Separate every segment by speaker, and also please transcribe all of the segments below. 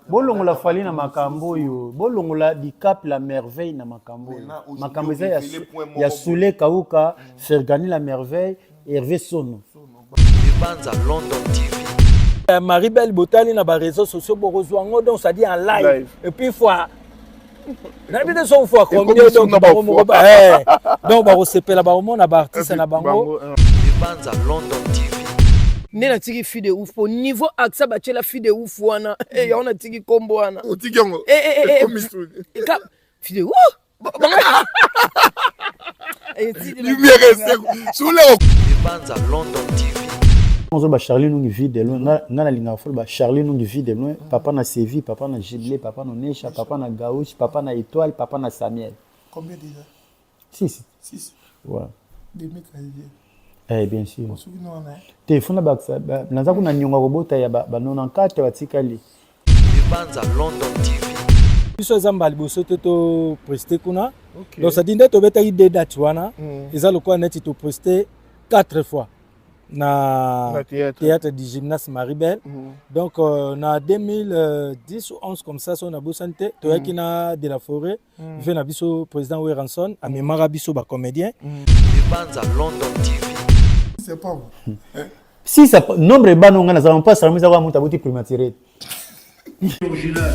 Speaker 1: bolongola fali na makambo yo, bolongola dicap la merveille na makambo yo. Makambo eza ya Soule Kauka, Fergani la merveille, Hervé Sono.
Speaker 2: Banza London TV.
Speaker 3: Maribel Botali na ba réseaux sociaux borozwango donc ça dit en live. Et puis fois n'habite son fois combien donc donc ba resepela ba mon na ba artiste na bango.
Speaker 2: Banza London TV.
Speaker 4: Nena tiki fille de ouf au niveau aksa ba la fille de ouf wana eh on a tiki kombo wana
Speaker 5: o tiki yango
Speaker 4: fille de ouf
Speaker 5: lumière Soule
Speaker 2: Banza London TV.
Speaker 1: On ba Charlie nungi vide loin na linga fol ba Charlie nungi vide loin papa na Sévi, papa na Giblé, papa na Nesha, papa na Gaouche, papa na Étoile, papa na Samuel.
Speaker 5: Combien déjà?
Speaker 1: 6. Ouais.
Speaker 5: Des mecs
Speaker 1: Eh bien sûr. Téléphone ba naza kuna nyonga robota ya ba 94 batikali.
Speaker 2: Banza London TV.
Speaker 3: Biso zamba liboso to prester kuna. Donc ça dit to beta ide date wana. Eza lokwa net to prester 4 fois. Na théâtre du gymnase Maribel. Donc na 2010 ou 11 comme ça on a beau santé to yakina de la forêt vient na biso président Weranson a memara biso ba comédien.
Speaker 2: Banza London TV.
Speaker 5: C'est pas vous.
Speaker 1: Si ça nombre ba non ngana pas ça mais ça va monter bouti primatiré.
Speaker 6: Original.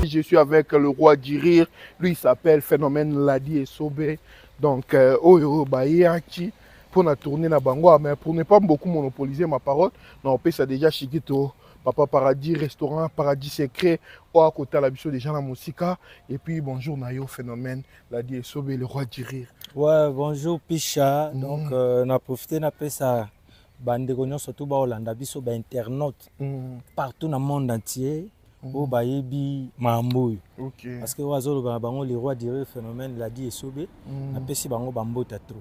Speaker 5: Je suis avec le roi du rire, lui il s'appelle Phénomène Ladi et Sobé. Donc, Oyo Bayaki, pour la tourner na Bango, mais pour ne pas beaucoup monopoliser ma parole, on peut ça déjà Chiquito, Papa Paradis, restaurant, Paradis secret, ou à côté la bicho déjà la musique. Et puis bonjour Nayo Phénomène Ladi et Sobé, le roi du rire.
Speaker 3: Ouais, bonjour Picha. Donc, on a profité de ça. Bande surtout ba Hollanda biso ba internaute partout dans le monde entier. Au bayebi mamboy parce que oazolo ba bango le roi du Phénomène Ladi et Sobé na pesi bango bambota trop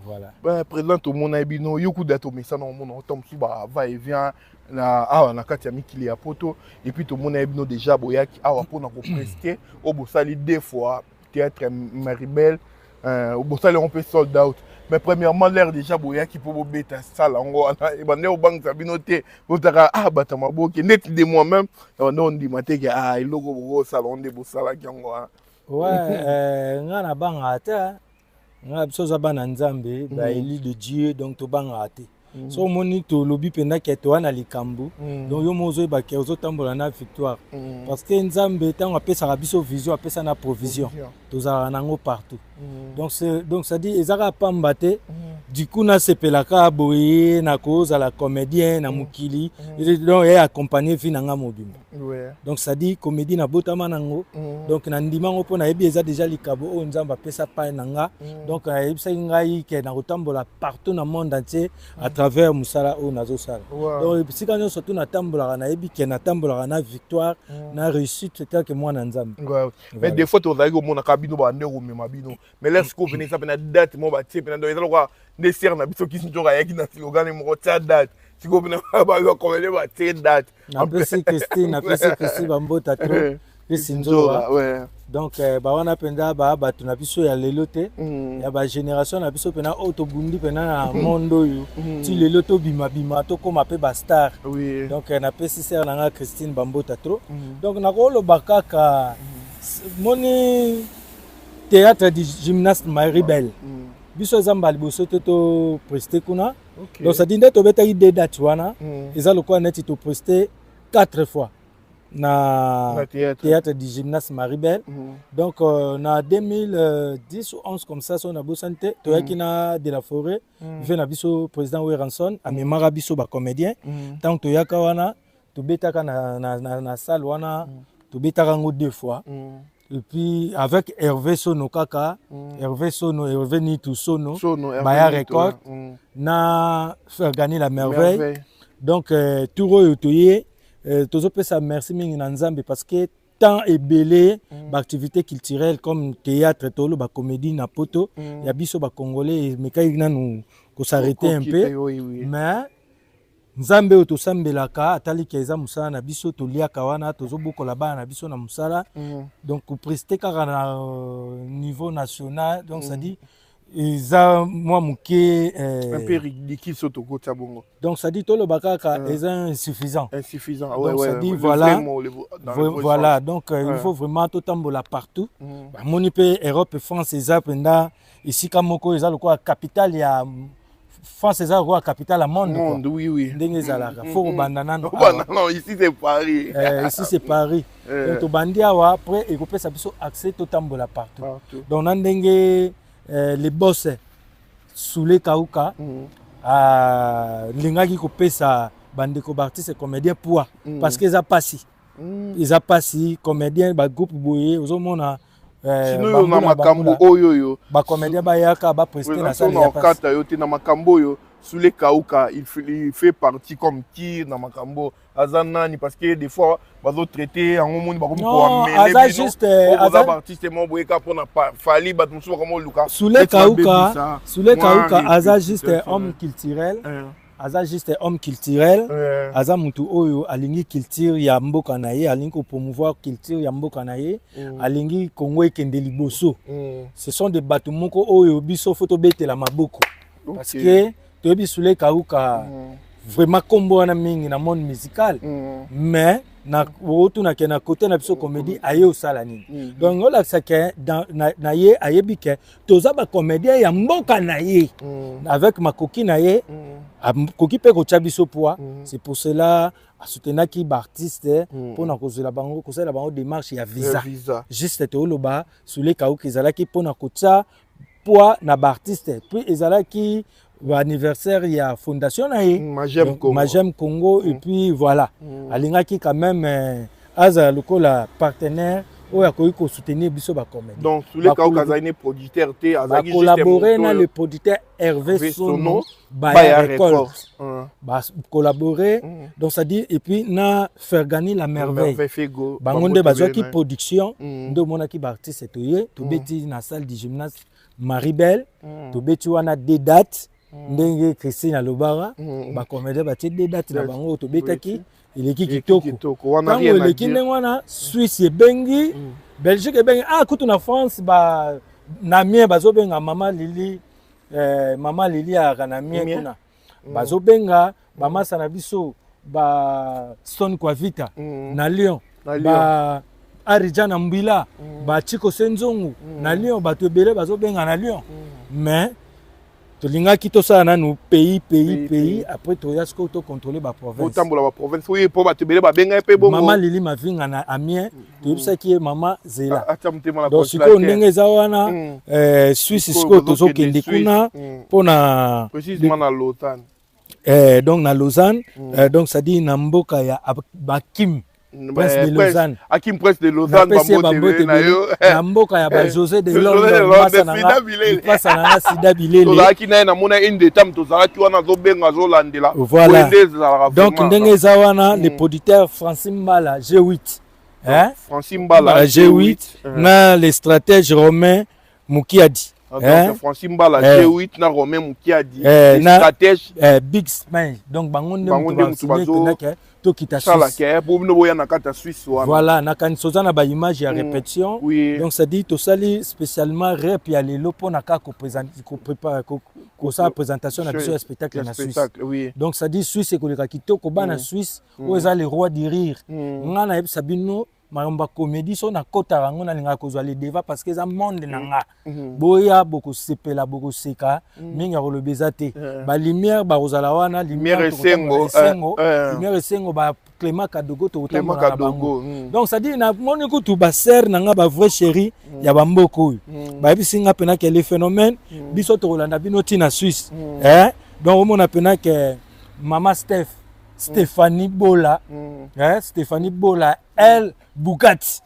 Speaker 3: voilà
Speaker 5: ben président tout mon abino yoku dato mais ça non mon tom suba va et vient na kati ya mikili ya poto et puis tout mon abino déjà boyaki awa pona ko prester au bosali deux fois théâtre Maribel au bosali on peut sold out. Mais premièrement, l'air déjà boya qui peut bêta ça là on et ben au banque ça binoté vous tara batama boki net de moi-même on dit maté que il logo salon de bosala qui on
Speaker 3: ouais ngana banga ata ngana biso za bana nzambe ba élu de Dieu donc to banga ate so moni to lobi pena ke to ana likambu donc yo mozo ba ke ozo tambola na victoire parce que nzambe tango apesa biso vision apesa na provision tozala nango partout donc ça dit ezaka pambate du coup na sepelaka boye na cause à la comédien na mukili donc et accompagner fi nanga mobimba donc ça dit comédie na botama nango donc na ndimango pona ebi eza déjà likabo o nzamba pesa pa nanga donc ebisa ngai ke na kotambola partout na monde entier à travers musala o nazo sala donc bisika nyo surtout na tambola na ebi ke na tambola na victoire na réussite c'est que moi na nzamba
Speaker 5: mais des fois to zaiko mona kabino ba ndeko mema bino mais laisse ko venir ça pena date mo ba tie pena do ezalo kwa des serres na biso qui sont yaki na slogan mo ta date si ko pena ba yo komele ba tie date
Speaker 3: na pesi Christine bambota trop Sinzora
Speaker 5: ouais
Speaker 3: donc ba wana penda ba batu na biso ya lelo te ya ba génération na biso pena auto bundi pena na mondo yo ti lelo to bima to koma pe ba star donc na pesi sœur na Christine bambota trop donc na ko lo bakaka moni théâtre du gymnase Maribel biso zamba liboso to prester kuna donc ça dit to beta ide date wana eza lokwa net to prester 4 fois na théâtre du gymnase Maribel donc na 2010 ou 11 comme ça on a beau santé to yakina de la forêt vient na biso président Weranson a memara biso ba comédien tant to yaka wana to betaka na salle wana to betaka ngo 2 fois. Et puis avec Hervé Sono kaka, Hervé Sono, Hervé Nitu Sono, Baya Record, na Fergani la merveille. Donc tout yotoye, tous peut ça merci mingi na nzambe parce que tant et belé d'activités culturelles comme théâtre tolo ba comédie na poto, ya biso ba congolais mais quand il nous s'arrêter un peu, mais nzambe oyo tosambelaka ataliki eza mosala na biso toliaka wana tozobokola bana na biso na mosala donc kopréside kaka na niveau national donc ça dit eza mwa moke
Speaker 5: un peu ridicule so tokotia bongo
Speaker 3: donc ça dit tolobaka kaka eza insuffisant
Speaker 5: ouais,
Speaker 3: donc ça dit voilà donc il faut vraiment totambola partout bamoni mpe Europe France eza mpenda esika moko eza lokola capitale ya France eza lokola capitale ya monde
Speaker 5: oui
Speaker 3: ndenge ezalaka faut kobanda nano
Speaker 5: non ici c'est Paris
Speaker 3: ici c'est Paris donc tobandi awa après ekopesa biso accès totambola partout donc na ndenge les boss Soulé Kauka lingaki kopesa bandeko artiste comédien poids parce que ils a passé comédien ba groupe boye ozomona
Speaker 5: sinon na makambo oyo
Speaker 3: ba comédien ba yaka ba prester na salle
Speaker 5: ya kata yo te na makambo oyo Soulé Kauka il fait partie comme qui na makambo azanani parce que des fois bazo traiter en monde ba comme pour amener
Speaker 3: aza juste
Speaker 5: aza artiste mo boyeka pona fali bat musu comme Luka
Speaker 3: Soulé Kauka aza juste homme culturel aza juste homme culturel aza mutu oyo alingi culture ya mboka na ye alingi ko promouvoir culture ya mboka na ye alingi Congo ekende liboso ce sont des bateaux moko oyo biso photo betela maboko parce que toyebi Soulé Kauka vraiment kombo wana mingi na monde musical mais na otuna ke na côté na biso comédie aye osala nini donc olakisa ke na ye ayebi ke toza ba comédien ya mboka na ye avec makoki na ye koki pe ko biso poids c'est pour cela asoutenaki ba artiste pour na kozela bango kosala bango démarche ya visa juste te oloba Soulé Kauka ezalaki pour na kotia poids na ba artiste puis ezalaki anniversaire il y a fondation Majem Congo et puis voilà alingaki quand même aza lokola partenaire oyo akoki ko soutenir biso ba comédie
Speaker 5: donc Soulé Kauka azali producteur te azali juste
Speaker 3: collaborer na le producteur Hervé Sono Baya Records collaborer donc ça dit et puis na Fergani la merveille bangonde bazwaki production ndo monaki ba artiste toye to beti na salle du gymnase Maribel to beti wana des dates ndenge Christine alobara ba comédien ba tie date na bango to betaki eleki kitoko wana rien na dire wana Suisse ebengi Belgique ebengi kutu na France ba na mien bazo benga mama Lili ya kana mien kuna bazo benga ba masa na biso ba Stone kwa Vita na Lyon ba Arijana Mbila ba Chiko Senzongu na Lyon bato ebele bazo benga na Lyon mais tolingaki tosala nanu pays après toyasko to contrôler ba province
Speaker 5: otambola ba province oui po batebele ba benga pe bongo
Speaker 3: mama Lili mavinga na Amiens toyebisaki mama Zela donc siko ndenge eza wana Suisse siko tozokende kuna pona
Speaker 5: précisément na Lausanne
Speaker 3: donc na Lausanne donc ça dit na mboka ya Bakim Prince de Lausanne
Speaker 5: Akim Prince de Lausanne bambote na yo
Speaker 3: na mboka ya ba José de Londres pasa na Sida Bilele
Speaker 5: tozalaki naye na mona une détam tozalaki wana zobenga zolandela
Speaker 3: voilà donc ndenge eza wana le producteur Francine Mbala G8
Speaker 5: Francine Mbala
Speaker 3: G8 na le stratège Romain Mukiadi
Speaker 5: Francine Mbala G8 na Romain Mukiadi stratège
Speaker 3: Big Smile donc bangonde mutu to kita
Speaker 5: Suisse
Speaker 3: voilà na kanisoza na ba image ya répétition donc ça dit to sali spécialement rap ya lelo pona ka ko présenter ko préparer ko sa présentation na biso spectacle na Suisse donc ça dit Suisse ko leka kitoko bana Suisse o eza les rois du rire ngana yeb sabino maramba comédie so na kota rango na linga kozwa le débat parce que ça monde nanga boya boko sepela boko seka minga ko lobeza te ba lumière ba rozala wana lumière esengo ba Clément Kadogo to utama na bango donc ça dit na moni ko tu ba ser nanga ba vrai chéri ya ba mboko ba bisinga pena que les phénomènes biso to Rolanda bino tina Suisse donc on a pena que mama Stéphanie Bola Stéphanie Bola elle Bugatti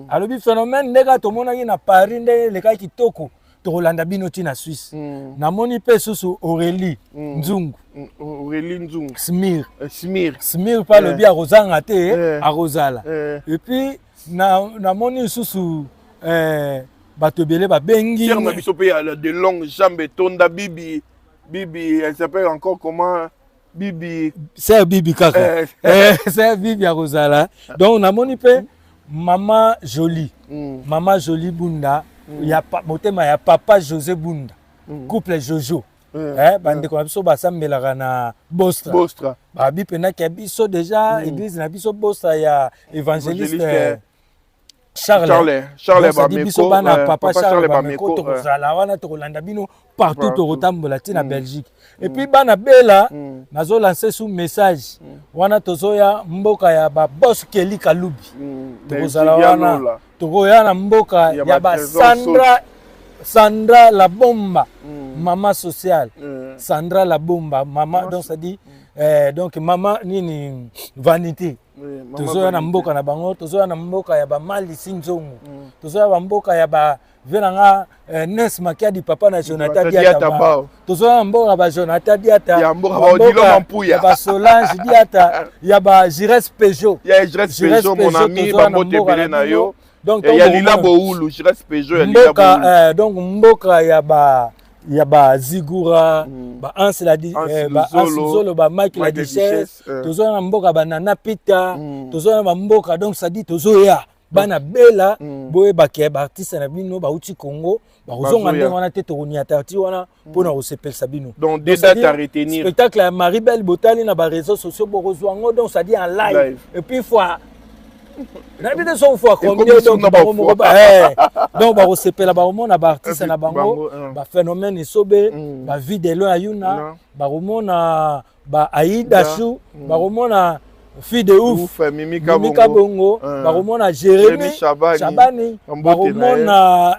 Speaker 3: alobi phénomène ndeka to monaki na Paris ndenge leka kitoko to Rolanda bino tina Suisse na moni pe susu Aurélie Nzungu Smir pas le bien Rosanga te a Rosala et puis na moni susu bato belé ba bengi
Speaker 5: na biso pe de longues jambes tonda bibi elle s'appelle encore comment Bibi.
Speaker 3: C'est Bibi kaka. C'est Bibi à Rosala. Donc on a moni pe maman jolie. Maman jolie Bunda. Il y a pas motema ya papa José Bunda. Couple Jojo. Bande ko biso basambelaka na Bostra. Babi pena ki biso déjà église na biso Bostra ya évangéliste Charles Bameko,
Speaker 5: papa Charles Bameko,
Speaker 3: Rolanda Bino partout au Rotambola na Belgique. Et puis bana bela nazo lancer sous message wana tozoya mboka ya ba boss Kelly Kalubi. Tozala wana tokoya na mboka ya ba Sandra la bomba, maman sociale. Sandra la bomba, maman donc ça dit donc maman nini vanité. Tozoya na mboka na bango, tozoya na mboka ya ba Mali Sinzongo. Tozoya na mboka ya ba venanga Nes Makia di papa na Jonathan Diata. Tozoya na mboka ba Jonathan Diata.
Speaker 5: Ya mboka ba Odilo Mampuya.
Speaker 3: Ba Solange Diata, ya ba Jires Peugeot.
Speaker 5: Ya Jires Peugeot mon ami ba moté belé na yo. Donc il y a Lila Boulu, Jires Peugeot,
Speaker 3: Lila donc mboka ya ba Zigura, ba Ans la di ba Ansolo ba Mike la Duchesse, tozo na mboka ba Nana Pita, tozo na mboka donc ça dit tozo ya bana bela boye ba ke ba artiste na bino ba uti Congo, ba ozonga ndenge wana te tokoni atati wana pona osepel sabino.
Speaker 5: Donc des dates à retenir.
Speaker 3: Spectacle à Maribel Botali na ba réseaux sociaux borozwango donc ça dit en live et puis fois n'habite son fois combien donc donc ba osepela ba omona ba artiste na bango ba phénomène sobe ba vidéo ayuna ba omona ba Aïda Chou ba omona fille de ouf Mimika Bongo ba omona Jérémy Chabani ba omona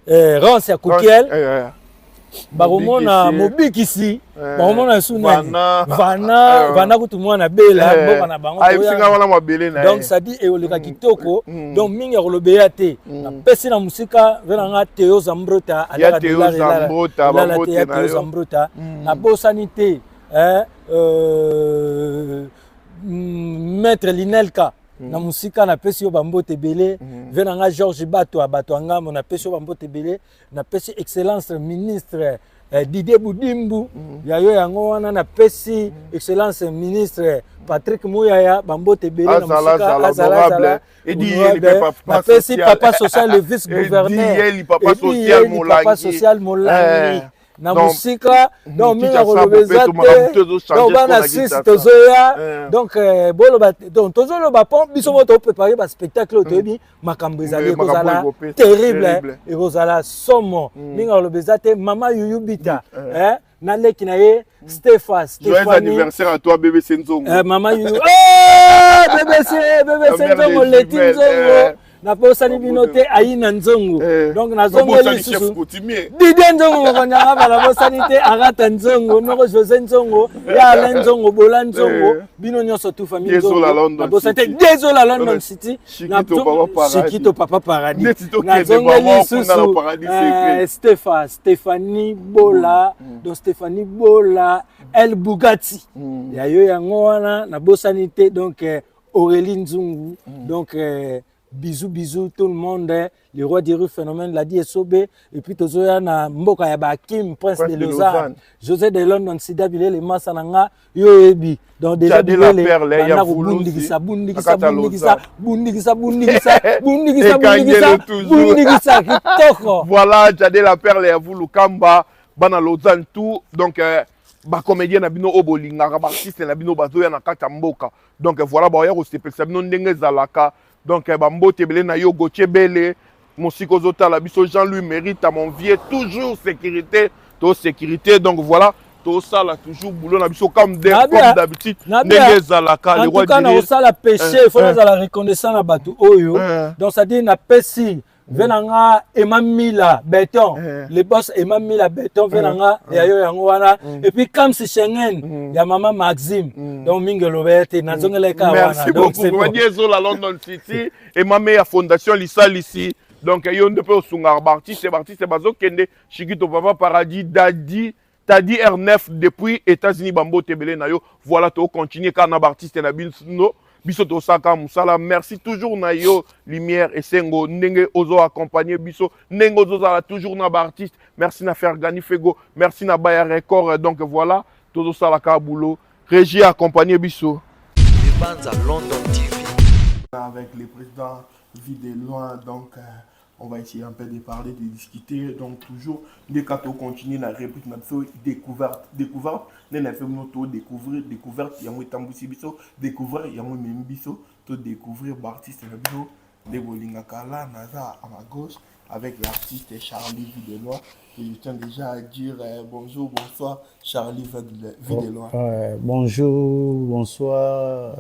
Speaker 3: Rance ya Kukiel baromona mobikisi baromona suna vana kutu mwana bela mboka na bango donc ça dit eoleka kitoko donc mingi akolobeya te napesi na musika venanga Théo Zambrota alaka Théo Zambrota nabosani te maître Linelka na musika na pesi yo bambote belé venanga Georges Bato ngambo na pesi yo bambote belé na pesi excellence ministre Didier Boudimbu ya yo yango wana na pesi excellence ministre Patrick Mouyaya bambote belé na musika azala na pesi papa social le vice gouverneur papa social Molangi na musika donc minga kolobeza te donc bana sisi tozoya donc boloba donc tozoloba pon biso moto préparer ba spectacle toyebi makambo ezali ekozala terrible ekozala somo minga kolobeza te mama Yuyu Bita na leki na ye Stéphanie
Speaker 5: joyeux anniversaire à toi bébé Senzongo
Speaker 3: mama Yuyu bébé Senzongo leti nzongo na posani binote aina nzongo donc na zongo lisusu Didier Nzongo konyanga bala posani te arata nzongo noko José Nzongo ya Alain Nzongo Bola Nzongo bino nyonso tu famille Nzongo na posani désolé London City na Chikito papa paradis na zongo lisusu Stéphanie Bola donc Stéphanie Bola El Bugatti ya yo yango wana na bosani te donc Aurélie Nzungu donc bisous tout le monde le roi des rues phénomène l'a dit Esobé et puis tozoya na mboka ya Bakim prince de Lausanne José de London Sida bilé les masananga yo ebi donc déjà
Speaker 5: de la perle ya
Speaker 3: bundikisa kitoko
Speaker 5: voilà Jade la perle ya Vulu Kamba bana Lausanne tout donc ba comédien na bino obolinga ba artiste na bino bazoya na kata mboka donc voilà ba ya ko sepelisa bino ndenge zalaka donc bambote belé na yo Gauthier Belé mosiko zotala biso Jean-Louis Mérite à mon vieux toujours sécurité donc voilà tout ça là toujours boulot na biso comme d'habitude ndenge zalaka
Speaker 3: le roi du ça la péché il faut la reconnaissance na bato oyo donc ça dit na pesi venanga Emamila béton les boss Emamila béton venanga ya yo yango wana et puis comme c'est Schengen ya maman Maxime donc mingelo bete na zongela ka wana
Speaker 5: donc c'est bon Dieu la London City et ma fondation Lissal ici donc yo ne peut sunga artiste bazo kende Chikito papa paradis Tadi R9 depuis États-Unis bambo tebele na yo voilà to continuer kana artiste na bino biso to saka musala merci toujours na yo lumière et sengo ndenge ozo accompagner biso ndenge ozo za toujours na ba artiste merci na Fergani Fego merci na Baya Record donc voilà Todo ça la boulot. Régie accompagné biso.
Speaker 2: Libanza London TV.
Speaker 5: Avec le président vu de loin, donc on va essayer un peu de parler, de discuter. Donc toujours, dès qu'on continue la réplique, découverte, nous avons découvrir, découverte, il y a un tamboussi biso, découvrir, il y a un même biso, tout découvrir l'artiste biso, de Bolingakala, Naza à ma gauche, avec l'artiste Charlie Videlois. Et je tiens déjà à dire bonjour, bonsoir, Charlie Videlois.
Speaker 1: Bonjour, bonsoir.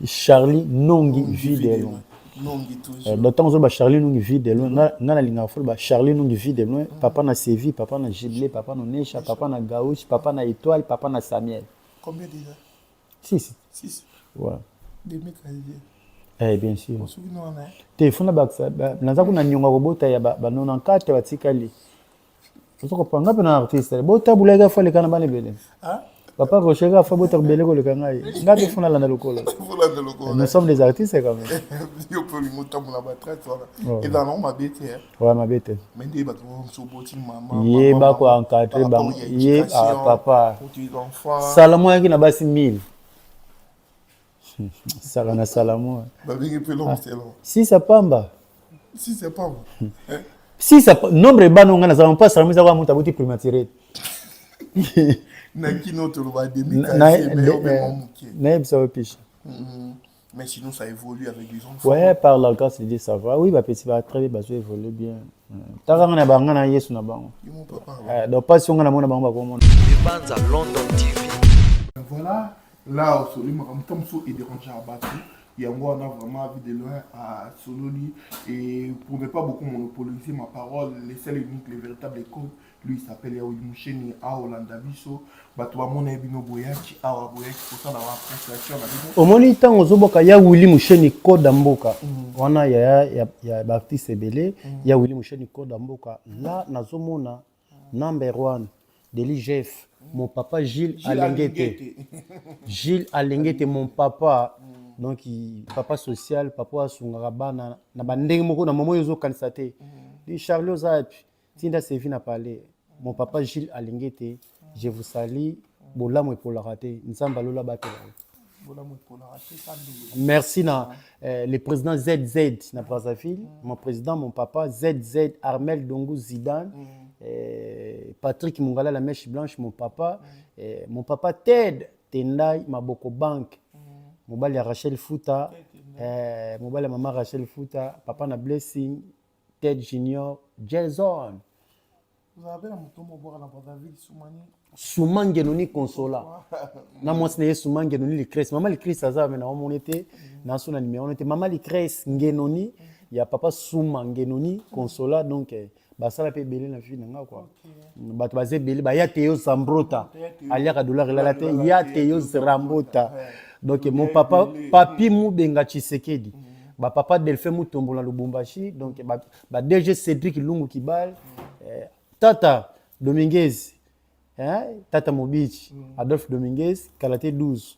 Speaker 1: Charlie Nongi Videlois. D'autant que Charlie Nongi Videlois, na linga fol ba Charlie Nongi Videlois, papa na Sévi, papa na Giblé, papa na Necha, papa na Gaouche, papa na Étoile, papa na Samuel.
Speaker 5: Combien déjà?
Speaker 1: 6.
Speaker 5: 6.
Speaker 1: Ouais.
Speaker 5: Des mecs arrivés.
Speaker 1: Bien sûr.
Speaker 5: On se souvient on a.
Speaker 1: Téléphone baksa, naza kuna nyonga robota ya ba 94 batikali. Soko panga pena artiste. Bota bulega fa le kana bane bele. Ah? Papa Rochega fa bota bele ko le kana yi. Ngabe funa la na lokolo. Nous sommes des artistes quand même.
Speaker 5: Yo peut lui monter mon abattre ça. Et dans on m'a bête.
Speaker 1: Ouais, ma bête.
Speaker 5: Mais des ba ko so boti maman.
Speaker 1: Yé ba ko encadrer ba. Yé papa.
Speaker 5: Pour tes enfants.
Speaker 1: Salamo yaki na basi 1000. Salana Salamo. Si ça pamba.
Speaker 5: Si c'est pas bon.
Speaker 1: Si ça nombre bano ngana ça pas Salamo ça va monter bouti primatiré.
Speaker 5: Na kino to va demi
Speaker 1: na ça va piche.
Speaker 5: Mais sinon ça évolue avec les enfants.
Speaker 1: Ouais, par la grâce de Dieu ça va. Oui, ba petit va très bien, ça évolue bien. Taka ngana ba ngana Yesu na bango.
Speaker 5: Mon papa.
Speaker 1: Donc pas si on ngana mona bango ba ko mona.
Speaker 2: Libanza London TV.
Speaker 5: Voilà. Là, au Soli, comme ça, il dérange à battre. Il y a moi, on a vraiment vu de loin à Sololi. Et pour ne pas beaucoup monopoliser ma parole, les seuls uniques, les véritables écoles, lui, il s'appelle Yaoui Moucheni à Hollanda Bisso. Bateau mon ebino boyaki, à Boyaki, pour ça, dans la appréciation.
Speaker 1: Au moment où Zoboka, il y a Willy Moucheni Code Amboka. On a, il y a Baptiste Ebele, il y a Willy Moucheni Code Amboka. Là, Nazomona, number one, de l'IGF. Mon papa Gilles Alengete. Gilles Alengete, mon papa. Donc, papa social, papa Sungarabana, na bandeng moko na momo yozo kansate. Di Charles Ozapi, Tinda Sevi n'a parlé. Mon papa Gilles Alengete, je vous salue. Bolamo et Polarate. Nzamba Lola Batela. Merci na le président ZZ na Brazzaville, mon président, mon papa ZZ Armel Dongo Zidane. Patrick Mungala la mèche blanche mon papa Ted Tendai Maboko Bank mobali Rachel Fouta mobali maman Rachel Fouta papa na Blessing Ted Junior Jason
Speaker 5: vous avez la moto boire la Brazzaville
Speaker 1: Soumange noni consola na mwasi na Soumange noni Licres maman Licres aza na omonete na sona numéro on était maman Licres ngenoni ya papa Soumange noni consola donc basala pe belé na fille nga quoi bato bazé belé ba ya Théo Zambrota aliaka dollar la te ya Théo Zambota donc mon papa papi Mubenga Tshisekedi ba papa Delphin Mutombo na Lubumbashi donc ba DG Cédric Lungu Kibal Tata Dominguez Tata Mobichi Adolphe Dominguez Kalaté 12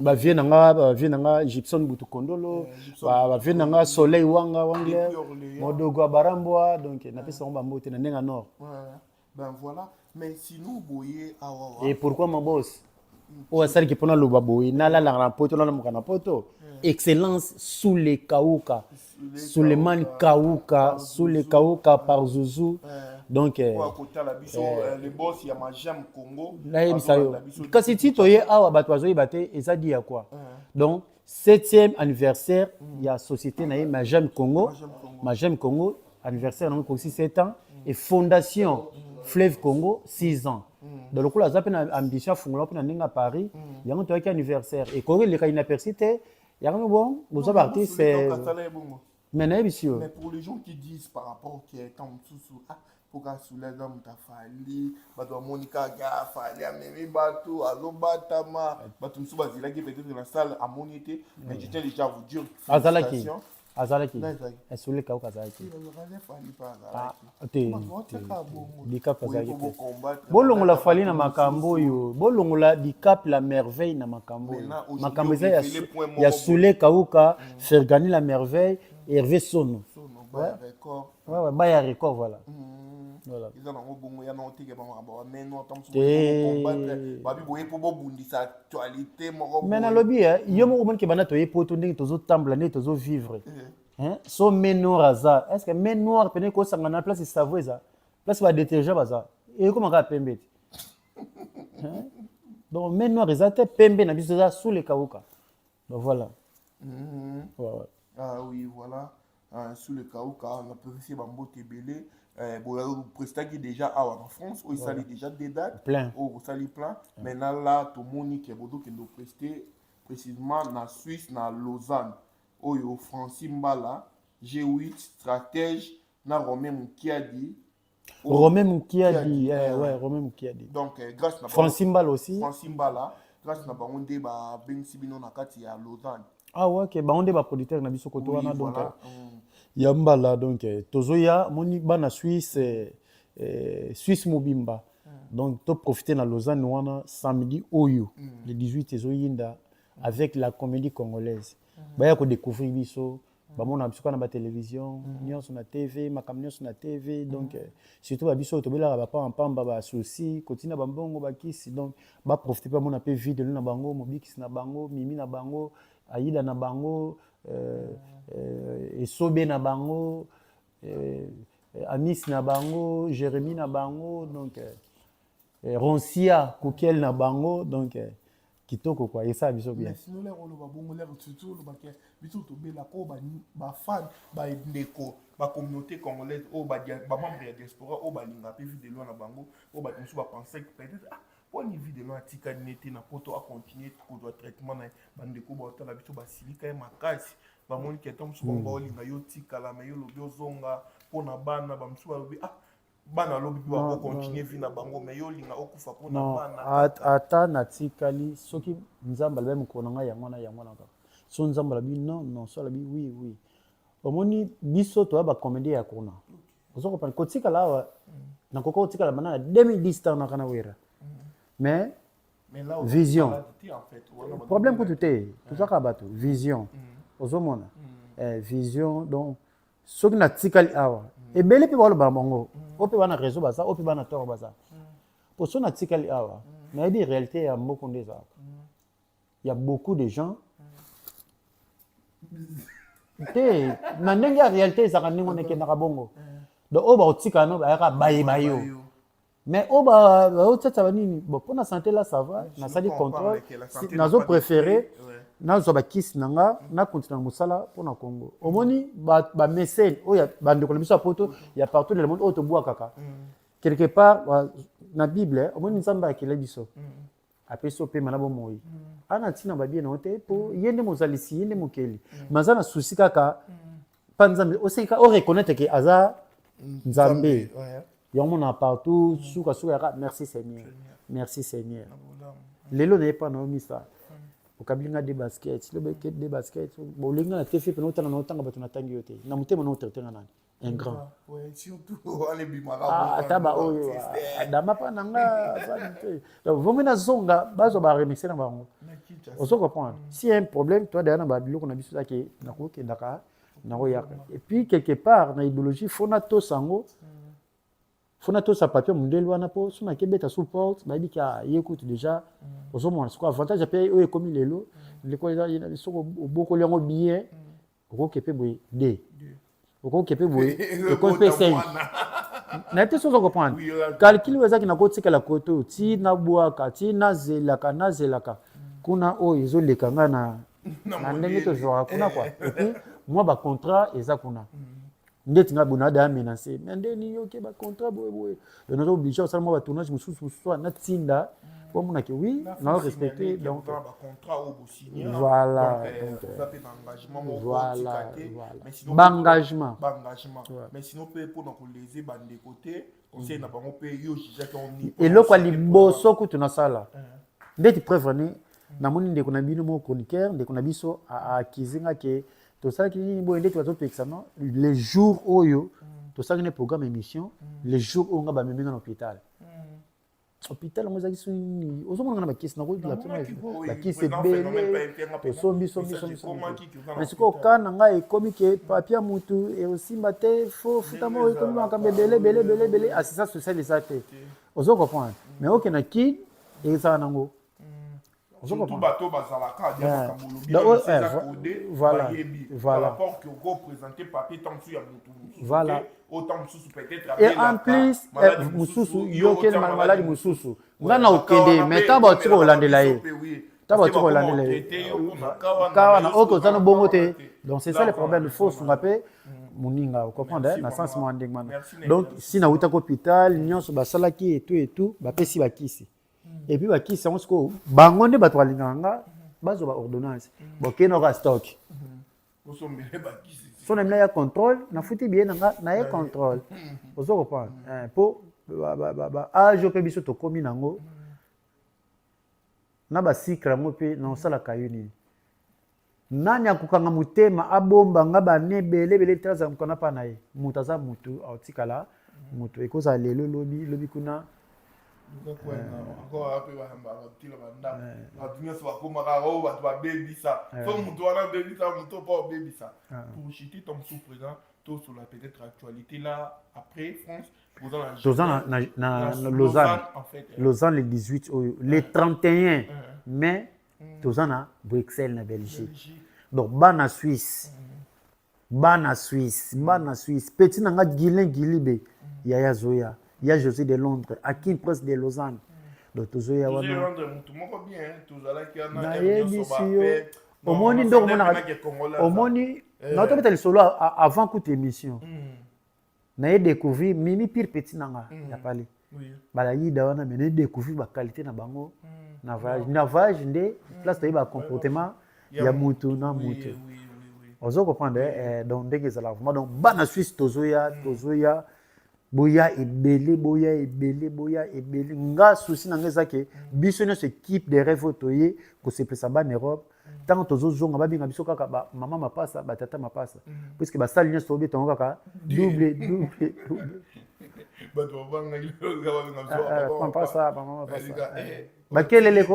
Speaker 1: ba vie nanga Gibson Butukondolo ba vie nanga Soleil Wanga Wangler Modogo Barambwa donc na pesa on ba mbote na nenga nord
Speaker 5: ben voilà mais sinon boyer
Speaker 1: et pourquoi mon boss o asali ki pona loba boye na la na poto na mukana poto excellence sous les Kauka Suleiman Kauka sous les Kauka par Zouzou. Donc,
Speaker 5: le boss, il y a ma J'aime Congo.
Speaker 1: Quand c'est titre, il y a quoi? Donc, 7e anniversaire, il y a société, ma J'aime Congo. Ma J'aime Congo, anniversaire, donc aussi 7 ans. Et Fondation Fleuve Congo, 6 ans. Donc, le coup, la zappe ambition, Fungla, à Paris, il y a un anniversaire. Et quand il y a une apercité, il y a un bon, vous avez parti, c'est. Mais
Speaker 5: pour les gens qui disent par rapport qui est en dessous, pour qu'à soulever l'homme ta fali, bateau Monica ga fali à même bateau à l'obatama, bateau sous basila qui peut être dans la salle à moniter, mais je tiens déjà à vous dire
Speaker 1: Azalaki, est sur le cas où Azalaki. Bolongo la fali na makambo yo, bolongo la dicap la merveille na makambo. Makambo ya soule kauka, Fergani la merveille. Hervé Sono.
Speaker 5: Ouais, record.
Speaker 1: Ouais, Baya record, voilà. Voilà.
Speaker 5: Ils ont bongo ya non tike ba mais non tam so
Speaker 1: Te-
Speaker 5: combattre ba bi boye pour bobundi sa actualité mo
Speaker 1: Mais na lobby, yo mo ko ke bana to yepoto ndenge tozo tambla ndenge tozo vivre. Hein? So main noire aza. Est-ce que main noire pene ko sanga na place savou eza? Place ba détergent baza. Et comment ka pembe? Hein? Donc main noire eza te pembe na biso eza sous les kauka. Donc voilà. Ouais.
Speaker 5: Ah oui, voilà. Sous le kauka, on a précisé bambo tebele. Bon, prestat qui déjà en France, où il s'allait déjà des dates.
Speaker 1: Plein.
Speaker 5: Où il s'allait plein. Maintenant là, tout le monde qui est bodo qui nous presté précisément dans Suisse, dans Lausanne. Où il y a Francis Mbala, G8, stratège, na Romain Moukiadi.
Speaker 1: Romain Moukiadi, ouais, Romain Moukiadi.
Speaker 5: Donc, grâce à
Speaker 1: Francis Mbala aussi.
Speaker 5: Francis Mbala, grâce à on débat Ben Sibino Nakati à Lausanne.
Speaker 1: Ah ouais, ok, bah on débat producteur na biso koto wana donc.
Speaker 5: Voilà.
Speaker 1: Yambala donc tozoya moni bana Suisse Suisse Mobimba. Donc to profiter na Lausanne wana samedi oyo le 18 ezoyinda avec la comédie congolaise. Baya ko découvrir biso ba mona biso na ba télévision, nyonso na TV, makambo nyonso na TV donc surtout ba biso to bela ba pa en pamba ba souci, kotina ba mbongo ba kisi donc ba profiter pa mona pe vidéo na bango, mobikisi na bango, mimi na bango, Aïda na bango Sobe na bango, Amis na bango, Jérémy na bango, donc Roncia Koukiel na bango, donc kitoko quoi, et ça biso bien.
Speaker 5: Mais sinon là on va bongo là surtout le baké, biso to bela ko ba fan, ba ndeko, ba communauté congolaise, o ba membre ya diaspora, o ba linga pe vidéo na bango, o ba musu ba penser peut-être pour une vidéo atika neti na poto a continuer ko do traitement na bandeko ba otala biso ba silika e makasi. Ba moni ke tom so ba olinga yo tika la me yo lobi ozonga pona bana ba musu ba lobi bana lobi ba ko continuer vie na bango me yo linga okufa pona bana.
Speaker 1: Ata na tikali soki nzamba ba mukona nga yango na ka. So nzamba la bi non so la bi oui. Ba moni biso to ba comédie ya kona. Ozoko pa ko tika la wa na koko tika la bana 2010 ta na kana wera. Mais
Speaker 5: là,
Speaker 1: vision.
Speaker 5: En fait,
Speaker 1: problème pour tout ça kabato vision. Ozomona. Vision donc ce qui na tikali awa. Et belle pe wala bango. Ope bana réseau baza, ope bana toro baza. Pour ce na tikali awa. Mais il y a des réalités à Mokondeza. Il y a beaucoup de gens na ndenge ya réalité ezaka ndenge on ekendaka bongo. Donc oba otika no ba ka bayo. Mais oba otata banini bon pour la santé là ça va, na sali contrôle, nazo préféré nazo ba kiss nanga na continuer musala pour na Congo. Omoni ba mécène oya bandeko biso poto ya partout dans le monde auto bois kaka. Quelque part na Bible omoni nzamba akela biso. Après so pe manabo moyi. Ana tina ba bien noté pour yende mozalisi yende mokeli. Mazana souci kaka panzambe oseka o reconnaître que aza nzambe. Yomona partout, souka merci Seigneur. Merci Seigneur. Lelo n'est pas Naomi ça. Au kablinga des baskets, le bucket des baskets. Bon, les gars, t'es fait pour nous t'en autant que tu n'as tangué au thé. N'a monté mon autre thé un grand.
Speaker 5: Ouais, surtout les bimara.
Speaker 1: Ah, taba oyo. Dama pa nanga. Donc, vous menez zonga, bazo ba remixer na bango. On se comprend. S'il y a un problème, toi derrière na babilo qu'on a vu ça qui na ko ke ndaka na ko yak. Et puis quelque part dans l'idéologie fonato sango. Fonato sa papier mondial wana po sona kebeta support ba dit ka écoute déjà ozomona c'est quoi avantage payer o ekomi lelo le ko ina soko boko lengo bien ko kepe boy d ko kepe boy ko pe 5 na te sozo comprendre calcul weza ki na ko tika la koto ti na boaka ti na zelaka kuna o izoleka nga na ndenge to joa kuna quoi et puis moi ba contrat eza kuna ndeti nga bonada amenacer mais ndeni yoke ba contrat boye le notre obligé ça moi ba tournage mususu na tinda pour mon que oui non respecter donc
Speaker 5: ba contrat au signer
Speaker 1: voilà
Speaker 5: voilà
Speaker 1: mais sinon engagement
Speaker 5: mais sinon peut pour donc les bande côté conseil na bango pe yo jija qu'on
Speaker 1: et le quoi liboso ku tuna sala ndeti prévenir na moni ndeko na bino mo chroniqueur ndeko na biso a kizinga ke tout ça qui les jours où tout ça qui est programme émission les jours où on va même dans l'hôpital hôpital yango ezalaki so nini ozomona na bakisi bakisi
Speaker 5: ebele
Speaker 1: tosombi mais sikoyo ka na ngai ekomi ke papier ya mutu eosimba te fo futama oyo ekomi makambo ebele assistance sociale eza te ozo comprendre mais okena kid ezala nango
Speaker 5: surtout bato bazalaka dia makambo voilà que go présenter papier tant sur ya mutu
Speaker 1: voilà
Speaker 5: autant mususu peut-être
Speaker 1: et en plus mususu yoke maladi mususu nga na okende mais ta ba tiko olandela ye ta ba tiko olandela ye kawa na oko zana bongo te donc c'est ça le problème il faut sunga pe muninga vous comprenez na sens mo ndenge mana donc si na uta ko hôpital nyonso basalaki et tout bapesi bakisi et puis bakisi yango siko bango nde bato balinganga bazoba ordonnance bokeno ka stock so na ya contrôle na futi bien na ya contrôle ozo comprendre po age pe biso to komi nango na ba sikra ngo pe na osala kayo nini nani akukanga mutema abomba nga ba nebele traza mkona pa na ye mutaza mutu autikala mutu ekoza lelo lobi kuna
Speaker 5: encore après batila banda batunga so bakoma karo bato babebisa fo mutu wana bebisa mutu pas bebisa pour chiter ton sous-président tout sur la peut-être actualité là après France
Speaker 1: Lausanne le 18 le 31 mai Lausanne à Bruxelles na Belgique donc bana Suisse petit nanga Gilibe Yaya Zoya il y a José de Londres, Akin Prince de Lausanne. Donc, tous les gens au moins, il solo avant toute émission. Na découvrir Mimi Pire Petit Nanga, il a parlé. Balayi dawana mais découvrir la qualité na bango na voyage ndé place de comportement ya mutu na mutu. Ozo comprendre donc dès que ça la vraiment donc bana Suisse tozoya boya ebele nga souci na ngeza ke biso nyonso équipe de rêve toye ko se pesa ba Europe tant tozo zonga ba binga biso kaka ba mama mapasa ba tata mapasa puisque ba sali nyonso tobe tonga kaka double
Speaker 5: ba to banga
Speaker 1: mapasa mama mapasa bakelele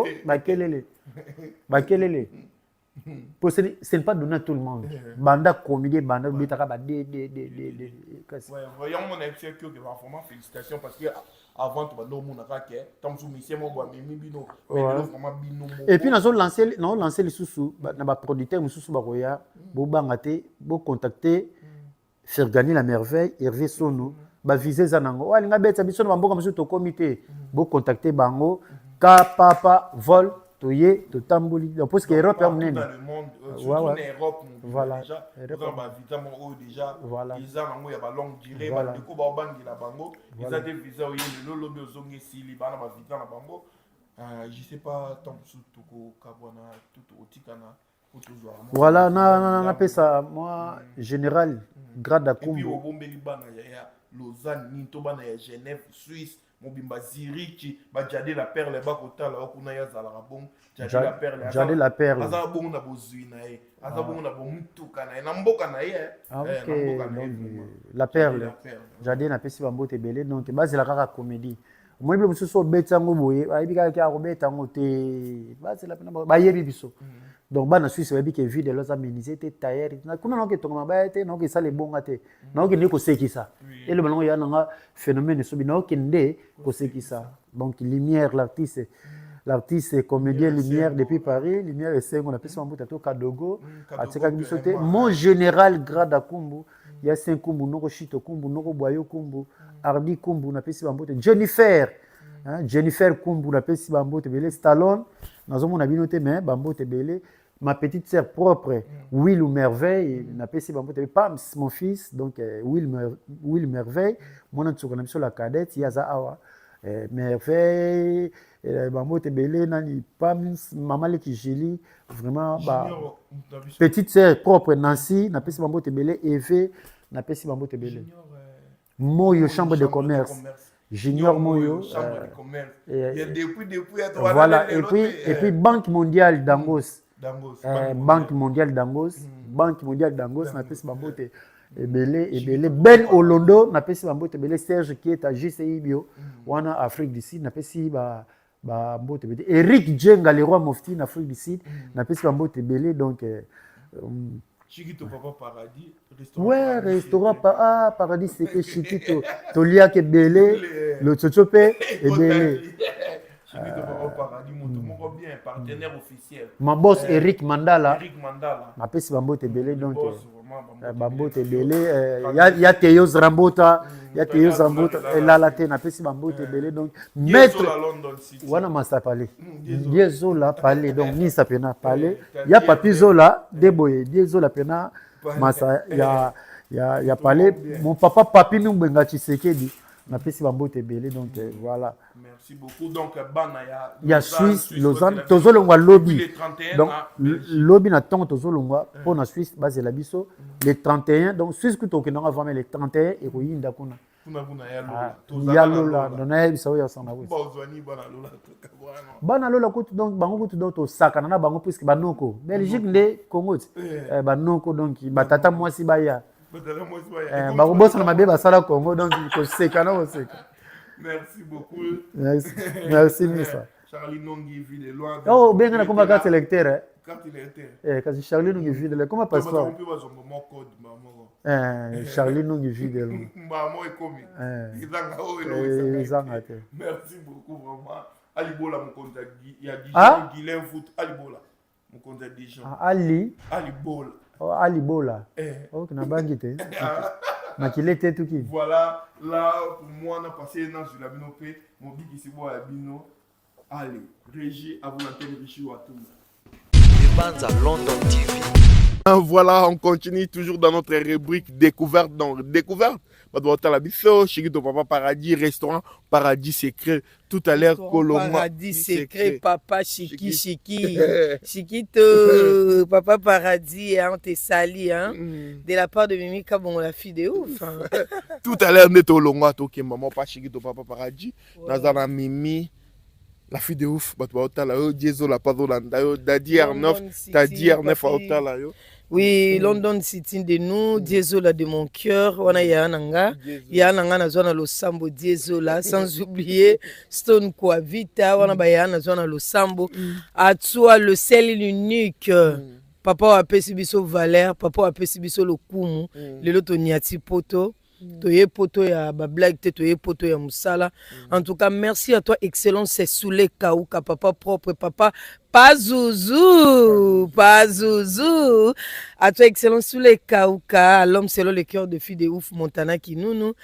Speaker 1: pour ce n'est pas donné à tout le monde. Banda comédie, banda bitaka ba
Speaker 5: voyons mon excès que vraiment félicitations parce que avant tout bando mon aka ke tant sou mission mo ba mimi bino vraiment bino.
Speaker 1: Et puis nous lancer les sous na ba producteur mususu ba koya bo bangate bo contacter faire gagner la merveille Hervé Sono ba viser zanango alinga beta biso na mboka mususu to comité bo contacter bango ka papa vol toye totamboli donc parce que Europe est munene
Speaker 5: dans le monde surtout en Europe
Speaker 1: voilà
Speaker 5: déjà ba visa mo déjà
Speaker 1: voilà
Speaker 5: ils ont mango ya ba longue durée ba de ko ba bangi la bango ils ont des visas oye lolo de zongi sili bana ba visa na bango je sais pas tant surtout ko kabona tout otikana
Speaker 1: voilà na pesa moi général grade à
Speaker 5: Kumbu et puis au bombeli bana ya Lausanne ni to bana ya Genève Suisse mobimba Zurich ba jade la perle ba kotala okuna ya zala bon
Speaker 1: jade la perle
Speaker 5: aza bon na bozuina e aza bon na bomutuka na mboka na ye
Speaker 1: la perle jade na pesi bambote belé donc bazela kaka comédie moi be mususu betango boye ayibi kaka ko betango te bazela pena ba yebi biso donc bana Suisse babi ke vide los amenisé te tailleur na kuna no ke tonga ba te no ke sale bonga te no ke ni ko sekisa et le balongo ya nga phénomène so bino ke nde ko sekisa donc lumière l'artiste comédien lumière depuis Paris lumière et c'est on appelle ça mbuta to kadogo atika biso te mon général grade à Kumbu ya 5 Kumbu noko shito Kumbu noko boyo Kumbu Ardi Kumbu na pesi bambote Jennifer Kumbu na pesi bambote belé Stallone nazomona bino te mais bambote belé ma petite sœur propre Will ou Merveille na pesi bambote Pams mon fils donc Will Merveille mona tsoko na biso la cadette yaza awa Merveille bambote belé nani Pams maman le kijili vraiment ba petite sœur propre Nancy na pesi bambote belé Eve na pesi bambote belé Moyo chambre de commerce Junior Moyo voilà et puis Banque mondiale Dangos Banque mondiale Dangos na pesi bambote ebele Ben Olondo napesi bambote ebele Serge qui est à JCI bio wana Afrique du Sud napesi ba mbote ebele Eric Djenga le roi mufti en Afrique du Sud napesi bambote ebele donc
Speaker 5: Chiquito Papa Paradis restaurant
Speaker 1: ouais restaurant Paradis c'est que Chiquito tolia ke belé le tchochope ebele
Speaker 5: Chiquito Papa Paradis mon bien partenaire officiel
Speaker 1: ma boss Eric Mandala napesi bambote ebele donc bambote ebele ya Théos Rambota ya Théos Rambota elala te napesi bambote ebele donc maître wana masa pale Diezola pale donc ni sapena pale ya Papi Zola deboye Diezola pena masa ya pale mon papa Papi Numbenga Tshisekedi napesi bambote ebele donc voilà.
Speaker 5: Merci beaucoup. Donc bana
Speaker 1: ya Suisse Lausanne tozolongwa lobby donc lobby na tongo tozolongwa pour na Suisse bazela biso le 31 donc Suisse kuto kenanga vraiment le 31 et koyinda kuna ya lola dona biso ya sana wisi bana lola kutu donc bango kutu donc to sakana na bango puisque banoko Belgique nde Congo banoko donc batata mwasi baya bakobosa na mabe basala Congo donc kosekana oseka.
Speaker 5: Merci beaucoup.
Speaker 1: Merci Misa.
Speaker 5: Charlie Nongi vit de loin.
Speaker 1: Oh, bien qu'on a comme carte électeur.
Speaker 5: Carte électeur.
Speaker 1: Quand Charlie Nongi vit de là, comment passeport? Charlie Nongi vit de là.
Speaker 5: Maman est commis. Merci beaucoup vraiment. Alibola mon contact. Il y a Guilain Foot Alibola. Mon contact Dijon. Alibola.
Speaker 1: Oh, Alibola. Oh, na bangite. Makilete tout qui.
Speaker 5: Voilà, là pour moi on a passé dans sur la binopé, mon big ici boit à bino. Allez, Régie à vous l'antenne Richou à tout.
Speaker 2: Libanza London TV.
Speaker 5: Voilà, on continue toujours dans notre rubrique découverte. Donc découverte, Chiquito Papa Paradis, restaurant Paradis Secret. Tout à l'heure, Colomba.
Speaker 4: Paradis Secret, Papa Chiki. Chiquito Papa Paradis, on te sali, hein. De la part de Mimi Kabon, la fille de ouf.
Speaker 5: Tout à l'heure, Neto Longa, Toké, maman, pas Chiquito Papa Paradis. Nazana Mimi. La fille de ouf, Diesel la Pazolanda, Dadi R9, Dadi R9
Speaker 4: oui, London City de nous, Diesel de mon cœur, on a Yananga, Yananga na zona lo sambo Diesel, sans oublier Stone Quavita, on a Yana zona lo sambo, à toi le seul et l'unique. Papa a pesibiso Valère, papa a pesibiso le Kumu, le loto niati poto. Toye poto ya bablag te toye poto ya musala. En tout cas, merci à toi, excellence, c'est Soulé Kaouka, papa propre, papa pas zouzou. À toi, excellence, Soulé Kaouka, l'homme selon le cœur de fille de ouf, Montana qui nous.